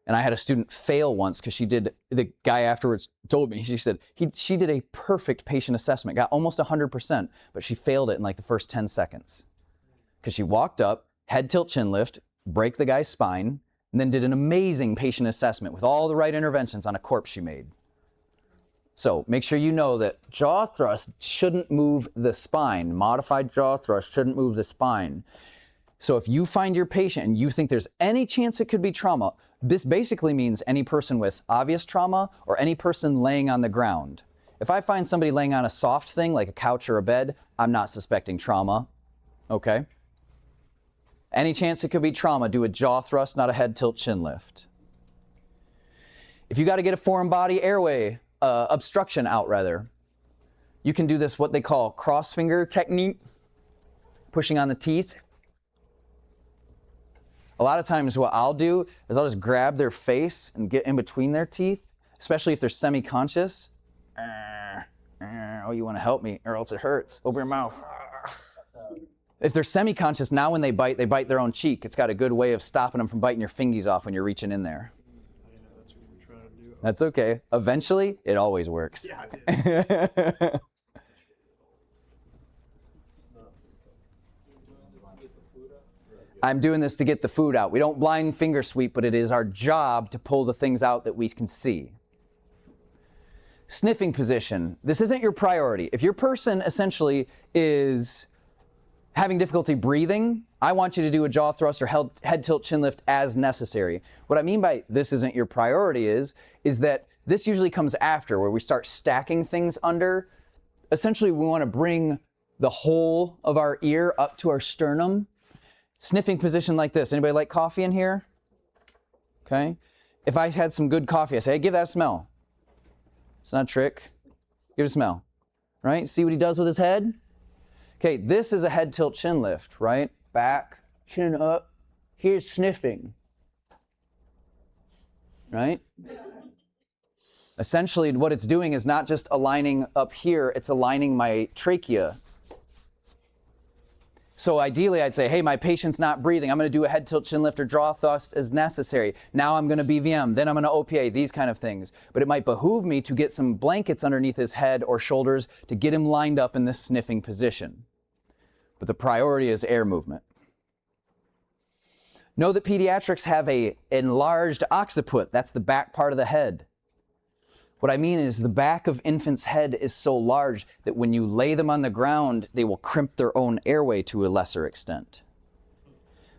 And I had a student fail once because the guy afterwards told me, she said, she did a perfect patient assessment, got almost 100%, but she failed it in like the first 10 seconds. Because she walked up, head tilt chin lift, break the guy's spine, and then did an amazing patient assessment with all the right interventions on a corpse she made. So make sure you know that jaw thrust shouldn't move the spine. Modified jaw thrust shouldn't move the spine. So if you find your patient and you think there's any chance it could be trauma, this basically means any person with obvious trauma or any person laying on the ground. If I find somebody laying on a soft thing like a couch or a bed, I'm not suspecting trauma, okay? Any chance it could be trauma, do a jaw thrust, not a head tilt chin lift. If you got to get a foreign body airway obstruction out rather, you can do this what they call cross finger technique, pushing on the teeth. A lot of times what I'll do is I'll just grab their face and get in between their teeth, especially if they're semi-conscious. Oh, you want to help me or else it hurts. Open your mouth. If they're semi-conscious, now when they bite their own cheek. It's got a good way of stopping them from biting your fingies off when you're reaching in there. That's what we're trying to do. That's okay. Eventually, it always works. Yeah, I did. I'm doing this to get the food out. We don't blind finger sweep, but it is our job to pull the things out that we can see. Sniffing position. This isn't your priority. If your person essentially is having difficulty breathing, I want you to do a jaw thrust or head tilt chin lift as necessary. What I mean by this isn't your priority is that this usually comes after, where we start stacking things under. Essentially, we want to bring the whole of our ear up to our sternum. Sniffing position like this. Anybody like coffee in here? Okay. If I had some good coffee, I say, hey, give that a smell. It's not a trick. Give it a smell. Right? See what he does with his head? Okay, this is a head tilt chin lift, right? Back, chin up. Here's sniffing. Right? Essentially, what it's doing is not just aligning up here, it's aligning my trachea. So ideally, I'd say, hey, my patient's not breathing. I'm going to do a head tilt chin lift or jaw thrust as necessary. Now I'm going to BVM, then I'm going to OPA, these kind of things. But it might behoove me to get some blankets underneath his head or shoulders to get him lined up in this sniffing position. But the priority is air movement. Know that pediatrics have an enlarged occiput. That's the back part of the head. What I mean is the back of infant's head is so large that when you lay them on the ground, they will crimp their own airway to a lesser extent.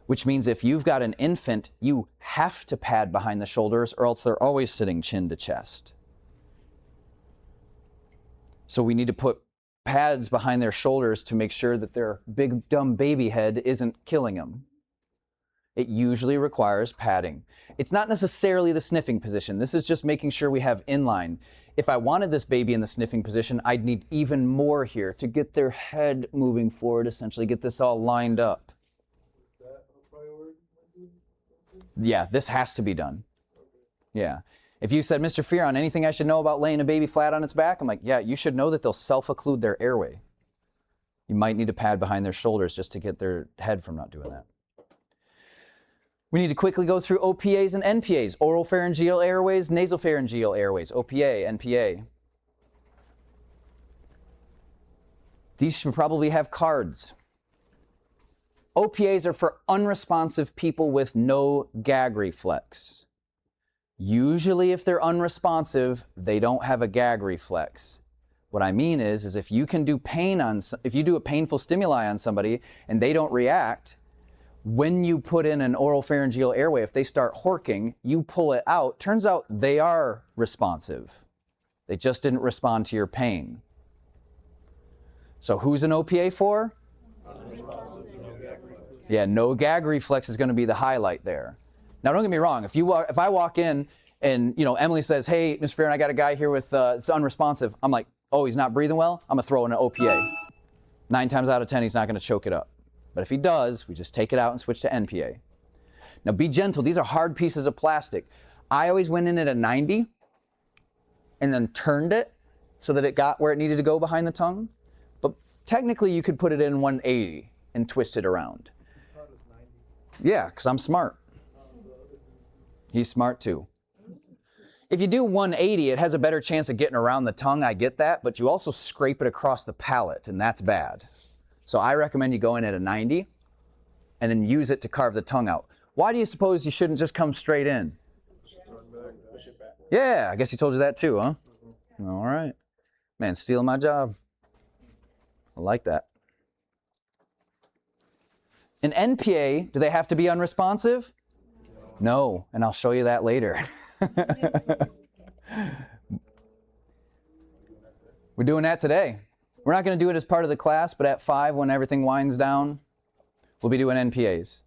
Which means if you've got an infant, you have to pad behind the shoulders or else they're always sitting chin to chest. So we need to put pads behind their shoulders to make sure that their big dumb baby head isn't killing them. It usually requires padding. It's not necessarily the sniffing position. This is just making sure we have inline. If I wanted this baby in the sniffing position, I'd need even more here to get their head moving forward, essentially get this all lined up. Is that a priority? Yeah, this has to be done. Yeah. If you said, Mr. Fearon, anything I should know about laying a baby flat on its back? I'm like, yeah, you should know that they'll self-occlude their airway. You might need to pad behind their shoulders just to get their head from not doing that. We need to quickly go through OPAs and NPAs, oral pharyngeal airways, nasopharyngeal airways, OPA, NPA. These should probably have cards. OPAs are for unresponsive people with no gag reflex. Usually if they're unresponsive, they don't have a gag reflex. What I mean is if you can do if you do a painful stimuli on somebody and they don't react, when you put in an oral pharyngeal airway, if they start horking, you pull it out. Turns out they are responsive. They just didn't respond to your pain. So who's an OPA for? Yeah, no gag reflex is going to be the highlight there. Now, don't get me wrong. If I walk in and Emily says, "Hey, Mr. Fearon, I got a guy here with it's unresponsive," I'm like, "Oh, he's not breathing well." I'm gonna throw in an OPA. 9 times out of 10, he's not going to choke it up. But if he does, we just take it out and switch to NPA. Now be gentle. These are hard pieces of plastic. I always went in at a 90 and then turned it so that it got where it needed to go behind the tongue. But technically you could put it in 180 and twist it around. Yeah, because I'm smart. He's smart too. If you do 180, it has a better chance of getting around the tongue, I get that, but you also scrape it across the palate, and that's bad. So I recommend you go in at a 90 and then use it to carve the tongue out. Why do you suppose you shouldn't just come straight in? Yeah, I guess he told you that too, huh? All right. Man, stealing my job. I like that. An NPA, do they have to be unresponsive? No, and I'll show you that later. We're doing that today. We're not going to do it as part of the class, but at 5 when everything winds down, we'll be doing NPAs.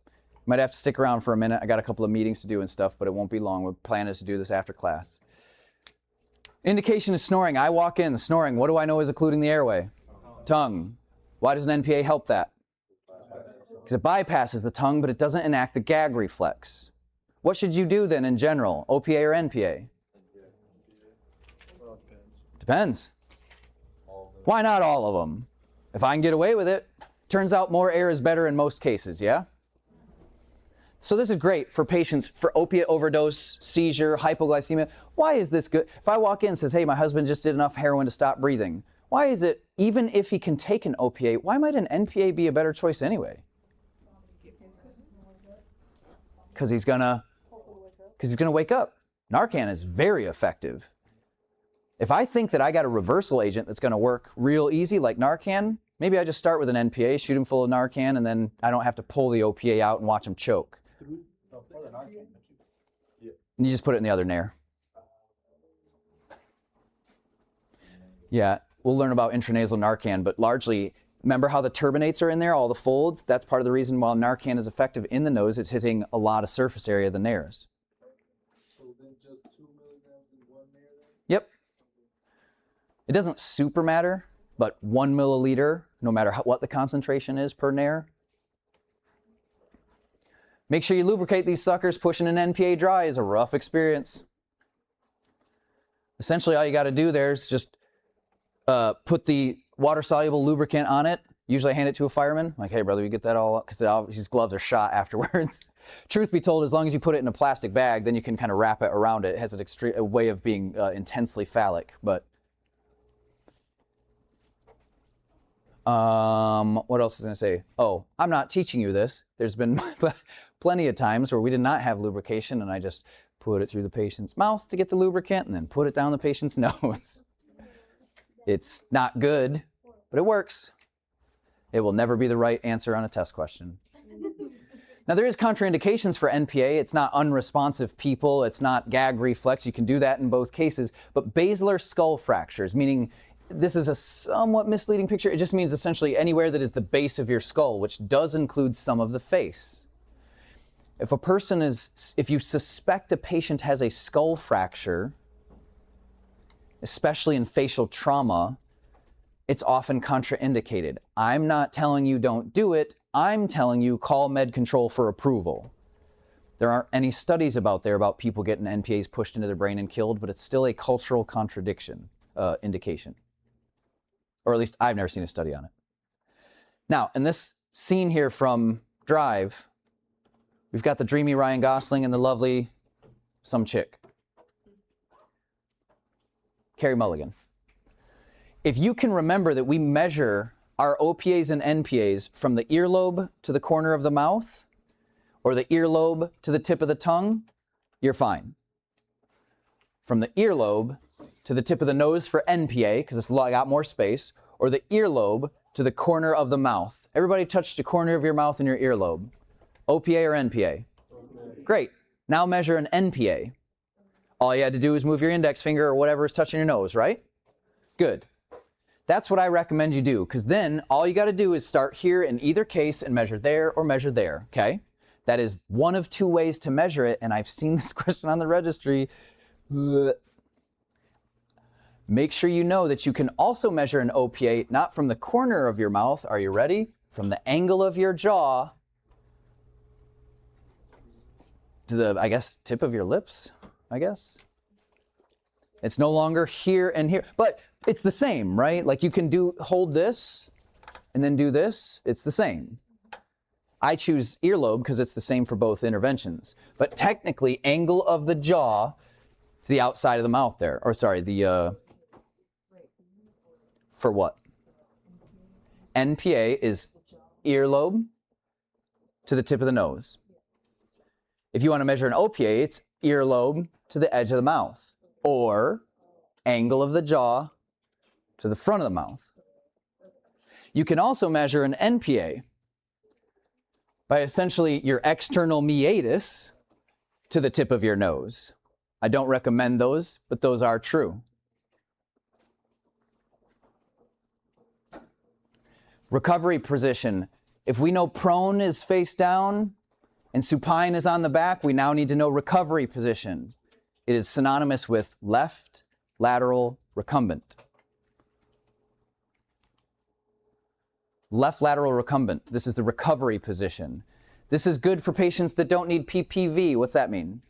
Might have to stick around for a minute. I got a couple of meetings to do and stuff, but it won't be long. Our plan is to do this after class. Indication is snoring. I walk in, snoring. What do I know is occluding the airway? Tongue. Why does an NPA help that? Because it bypasses the tongue, but it doesn't enact the gag reflex. What should you do then in general, OPA or NPA? Depends. Why not all of them? If I can get away with it, turns out more air is better in most cases, yeah? So this is great for patients for opiate overdose, seizure, hypoglycemia. Why is this good? If I walk in and says, hey, my husband just did enough heroin to stop breathing, why is it, even if he can take an opiate, why might an NPA be a better choice anyway? Because he's gonna wake up. Narcan is very effective. If I think that I got a reversal agent that's gonna work real easy like Narcan, maybe I just start with an NPA, shoot him full of Narcan, and then I don't have to pull the OPA out and watch him choke. And you just put it in the other nair. Yeah, we'll learn about intranasal Narcan, but largely, remember how the turbinates are in there, all the folds? That's part of the reason why Narcan is effective in the nose. It's hitting a lot of surface area of the nairs. So then just 2 milligrams in 1 nair then? Yep. It doesn't super matter, but 1 milliliter, no matter what the concentration is per nair. Make sure you lubricate these suckers. Pushing an NPA dry is a rough experience. Essentially, all you got to do there is just put the water-soluble lubricant on it. Usually I hand it to a fireman. Like, hey, brother, you get that all up? Because his gloves are shot afterwards. Truth be told, as long as you put it in a plastic bag, then you can kind of wrap it around it. It has a way of being intensely phallic. But what else was I going to say? Oh, I'm not teaching you this. There's been plenty of times where we did not have lubrication, and I just put it through the patient's mouth to get the lubricant and then put it down the patient's nose. It's not good, but it works. It will never be the right answer on a test question. Now, there is contraindications for NPA. It's not unresponsive people. It's not gag reflex. You can do that in both cases. But basilar skull fractures, meaning this is a somewhat misleading picture. It just means essentially anywhere that is the base of your skull, which does include some of the face. If you suspect a patient has a skull fracture, especially in facial trauma, it's often contraindicated. I'm not telling you don't do it. I'm telling you call med control for approval. There aren't any studies about people getting NPAs pushed into their brain and killed, but it's still a cultural indication. Or at least I've never seen a study on it. Now, in this scene here from Drive, we've got the dreamy Ryan Gosling and the lovely some chick. Carey Mulligan. If you can remember that we measure our OPAs and NPAs from the earlobe to the corner of the mouth, or the earlobe to the tip of the tongue, you're fine. From the earlobe to the tip of the nose for NPA, because it's got more space, or the earlobe to the corner of the mouth. Everybody touch the corner of your mouth and your earlobe. OPA or NPA? Great. Now measure an NPA. All you had to do is move your index finger or whatever is touching your nose, right? Good. That's what I recommend you do, because then all you got to do is start here in either case and measure there or measure there, okay? That is one of two ways to measure it, and I've seen this question on the registry. Make sure you know that you can also measure an OPA not from the corner of your mouth, are you ready? From the angle of your jaw to the, I guess, tip of your lips, I guess. It's no longer here and here, but it's the same, right? Like you can hold this and then do this. It's the same. I choose earlobe because it's the same for both interventions. But technically, angle of the jaw to the outside of the mouth there. Or sorry, for what? NPA is earlobe to the tip of the nose. If you want to measure an OPA, it's earlobe to the edge of the mouth. Or angle of the jaw to the front of the mouth. You can also measure an NPA by essentially your external meatus to the tip of your nose. I don't recommend those, but those are true. Recovery position. If we know prone is face down and supine is on the back, we now need to know recovery position. It is synonymous with left lateral recumbent. Left lateral recumbent. This is the recovery position. This is good for patients that don't need PPV. What's that mean?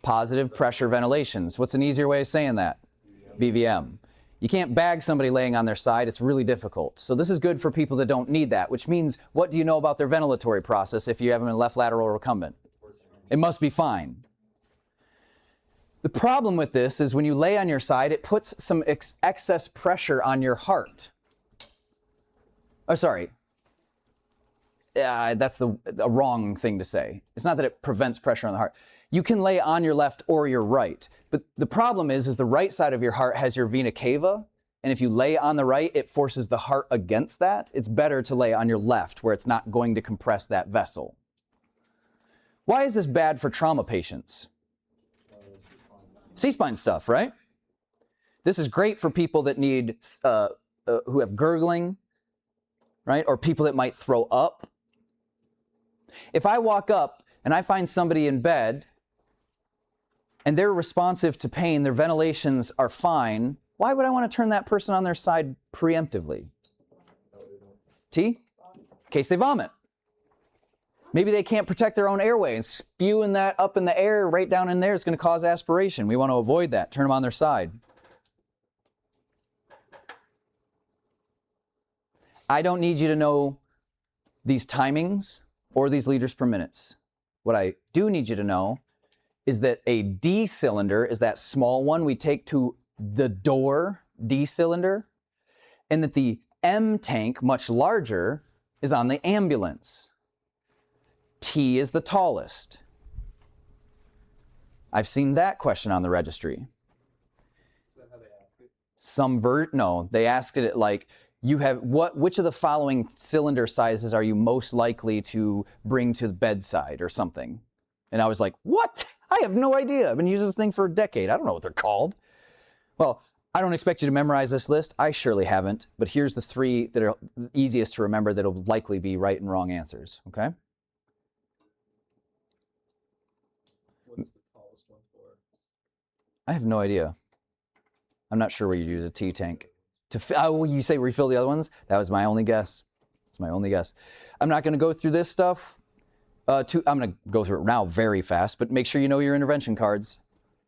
Positive pressure ventilations. What's an easier way of saying that? BVM. You can't bag somebody laying on their side. It's really difficult. So this is good for people that don't need that, which means what do you know about their ventilatory process if you have them in left lateral recumbent? It must be fine. The problem with this is when you lay on your side, it puts some excess pressure on your heart. Oh, sorry. That's a wrong thing to say. It's not that it prevents pressure on the heart. You can lay on your left or your right. But the problem is the right side of your heart has your vena cava. And if you lay on the right, it forces the heart against that. It's better to lay on your left where it's not going to compress that vessel. Why is this bad for trauma patients? C-spine stuff, right? This is great for people that need, who have gurgling, right? Or people that might throw up. If I walk up and I find somebody in bed and they're responsive to pain, their ventilations are fine, why would I want to turn that person on their side preemptively? T? In case they vomit. Maybe they can't protect their own airway and spewing that up in the air right down in there is going to cause aspiration. We want to avoid that. Turn them on their side. I don't need you to know these timings or these liters per minute. What I do need you to know is that a D cylinder is that small one we take to the door, D cylinder, and that the M tank, much larger, is on the ambulance. T is the tallest. I've seen that question on the registry. Is that how they ask it? No, they asked it like, which of the following cylinder sizes are you most likely to bring to the bedside or something? And I was like, what? I have no idea. I've been using this thing for a decade. I don't know what they're called. Well, I don't expect you to memorize this list. I surely haven't. But here's the 3 that are easiest to remember that will likely be right and wrong answers, okay? What is the tallest one for? I have no idea. I'm not sure where you use a T tank. You say refill the other ones? That was my only guess. It's my only guess. I'm not going to go through this stuff. I'm going to go through it now very fast, but make sure you know your intervention cards.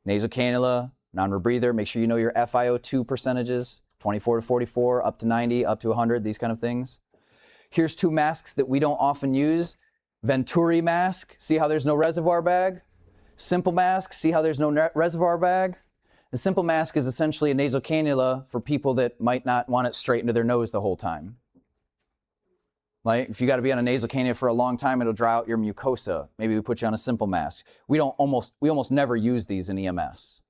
Nasal cannula, non-rebreather. Make sure you know your FiO2 percentages, 24 to 44, up to 90, up to 100, these kind of things. Here's 2 masks that we don't often use. Venturi mask, see how there's no reservoir bag? Simple mask, see how there's no reservoir bag? The simple mask is essentially a nasal cannula for people that might not want it straight into their nose the whole time. Like if you got to be on a nasal cannula for a long time, it'll dry out your mucosa. Maybe we put you on a simple mask. We almost never use these in EMS.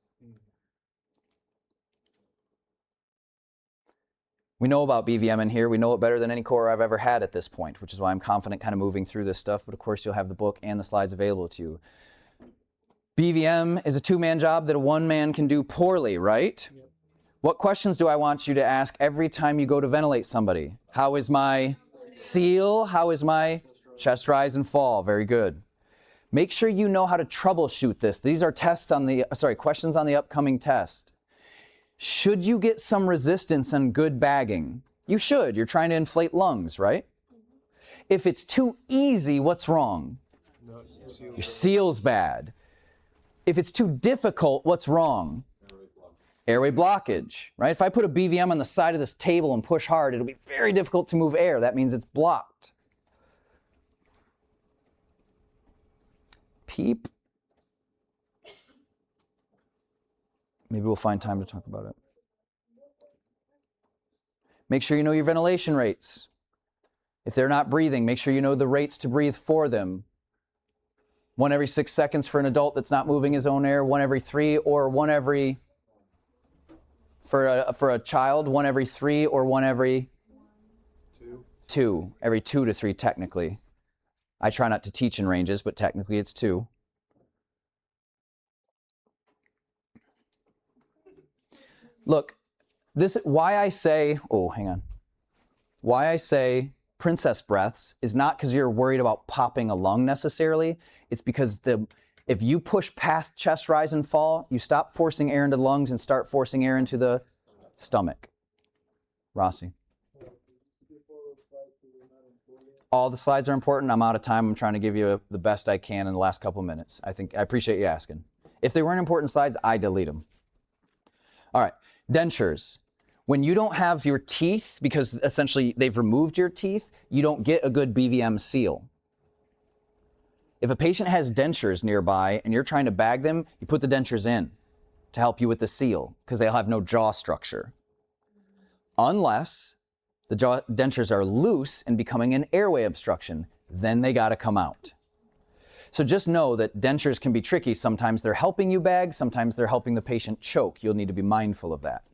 We know about BVM in here. We know it better than any core I've ever had at this point, which is why I'm confident kind of moving through this stuff. But of course, you'll have the book and the slides available to you. BVM is a 2-man job that a 1-man can do poorly, right? Yep. What questions do I want you to ask every time you go to ventilate somebody? How is my seal? How is my chest rise and fall? Very good. Make sure you know how to troubleshoot this. These are questions on the upcoming test. Should you get some resistance and good bagging? You should. You're trying to inflate lungs, right? If it's too easy, what's wrong? No, Your seal's bad. If it's too difficult, what's wrong? Airway blockage, right? If I put a BVM on the side of this table and push hard, it'll be very difficult to move air. That means it's blocked. PEEP. Maybe we'll find time to talk about it. Make sure you know your ventilation rates. If they're not breathing, make sure you know the rates to breathe for them. 1 every 6 seconds for an adult that's not moving his own air, 1 every 3, or 1 every, for a child, 1 every 3, or 1 every 2. Every 2 to 3 technically. I try not to teach in ranges, but technically it's 2. Look, why I say princess breaths is not because you're worried about popping a lung necessarily. It's because if you push past chest rise and fall, you stop forcing air into the lungs and start forcing air into the stomach. Rossi. All the slides are important. I'm out of time. I'm trying to give you the best I can in the last couple minutes. I appreciate you asking. If they weren't important slides, I delete them. All right, dentures. When you don't have your teeth, because essentially they've removed your teeth, you don't get a good BVM seal. If a patient has dentures nearby and you're trying to bag them, you put the dentures in to help you with the seal because they'll have no jaw structure. Unless the dentures are loose and becoming an airway obstruction, then they got to come out. So just know that dentures can be tricky. Sometimes they're helping you bag, sometimes they're helping the patient choke. You'll need to be mindful of that.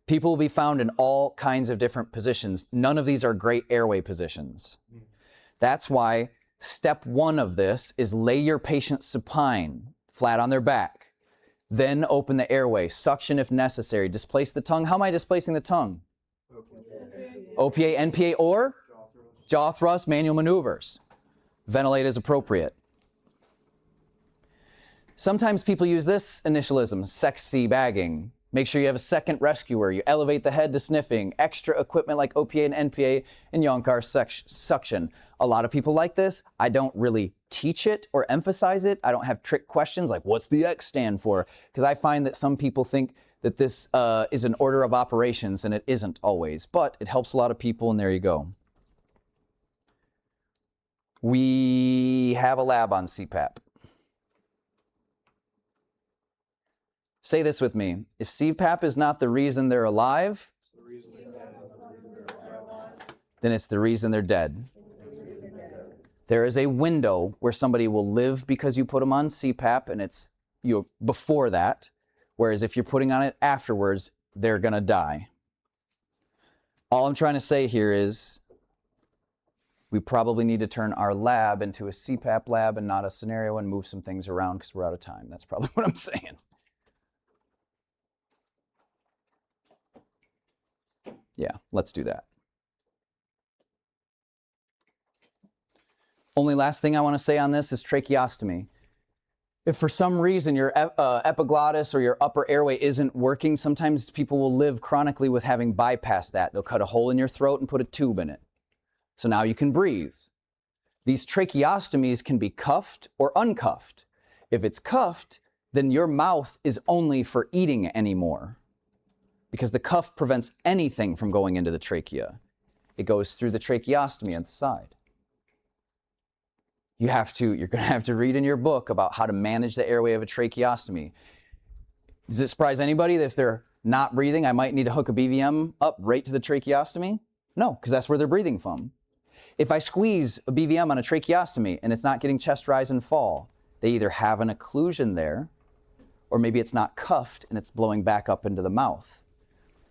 People will be found in all kinds of different positions. None of these are great airway positions. That's why step 1 of this is lay your patient supine, flat on their back. Then open the airway, suction if necessary, displace the tongue. How am I displacing the tongue? OPA, NPA, or jaw thrust, manual maneuvers. Ventilate as appropriate. Sometimes people use this initialism, sexy bagging. Make sure you have a second rescuer. You elevate the head to sniffing, extra equipment like OPA and NPA, and Yonkar suction. A lot of people like this. I don't really teach it or emphasize it. I don't have trick questions like, what's the X stand for? Because I find that some people think that this is an order of operations, and it isn't always. But it helps a lot of people, and there you go. We have a lab on CPAP. Say this with me. If CPAP is not the reason they're alive, then it's the reason they're dead. There is a window where somebody will live because you put them on CPAP, and it's before that. Whereas if you're putting on it afterwards, they're going to die. All I'm trying to say here is we probably need to turn our lab into a CPAP lab and not a scenario and move some things around because we're out of time. That's probably what I'm saying. Yeah, let's do that. Only last thing I want to say on this is tracheostomy. If for some reason your epiglottis or your upper airway isn't working, sometimes people will live chronically with having bypassed that. They'll cut a hole in your throat and put a tube in it. So now you can breathe. These tracheostomies can be cuffed or uncuffed. If it's cuffed, then your mouth is only for eating anymore, because the cuff prevents anything from going into the trachea. It goes through the tracheostomy on the side. You're going to have to read in your book about how to manage the airway of a tracheostomy. Does it surprise anybody that if they're not breathing, I might need to hook a BVM up right to the tracheostomy? No, because that's where they're breathing from. If I squeeze a BVM on a tracheostomy and it's not getting chest rise and fall, they either have an occlusion there, or maybe it's not cuffed and it's blowing back up into the mouth.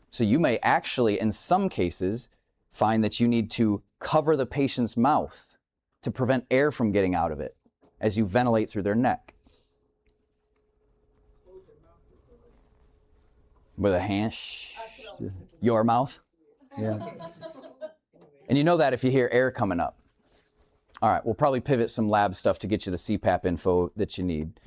So you may actually, in some cases, find that you need to cover the patient's mouth to prevent air from getting out of it as you ventilate through their neck. With a hand, your mouth? Yeah. And you know that if you hear air coming up. All right, we'll probably pivot some lab stuff to get you the CPAP info that you need.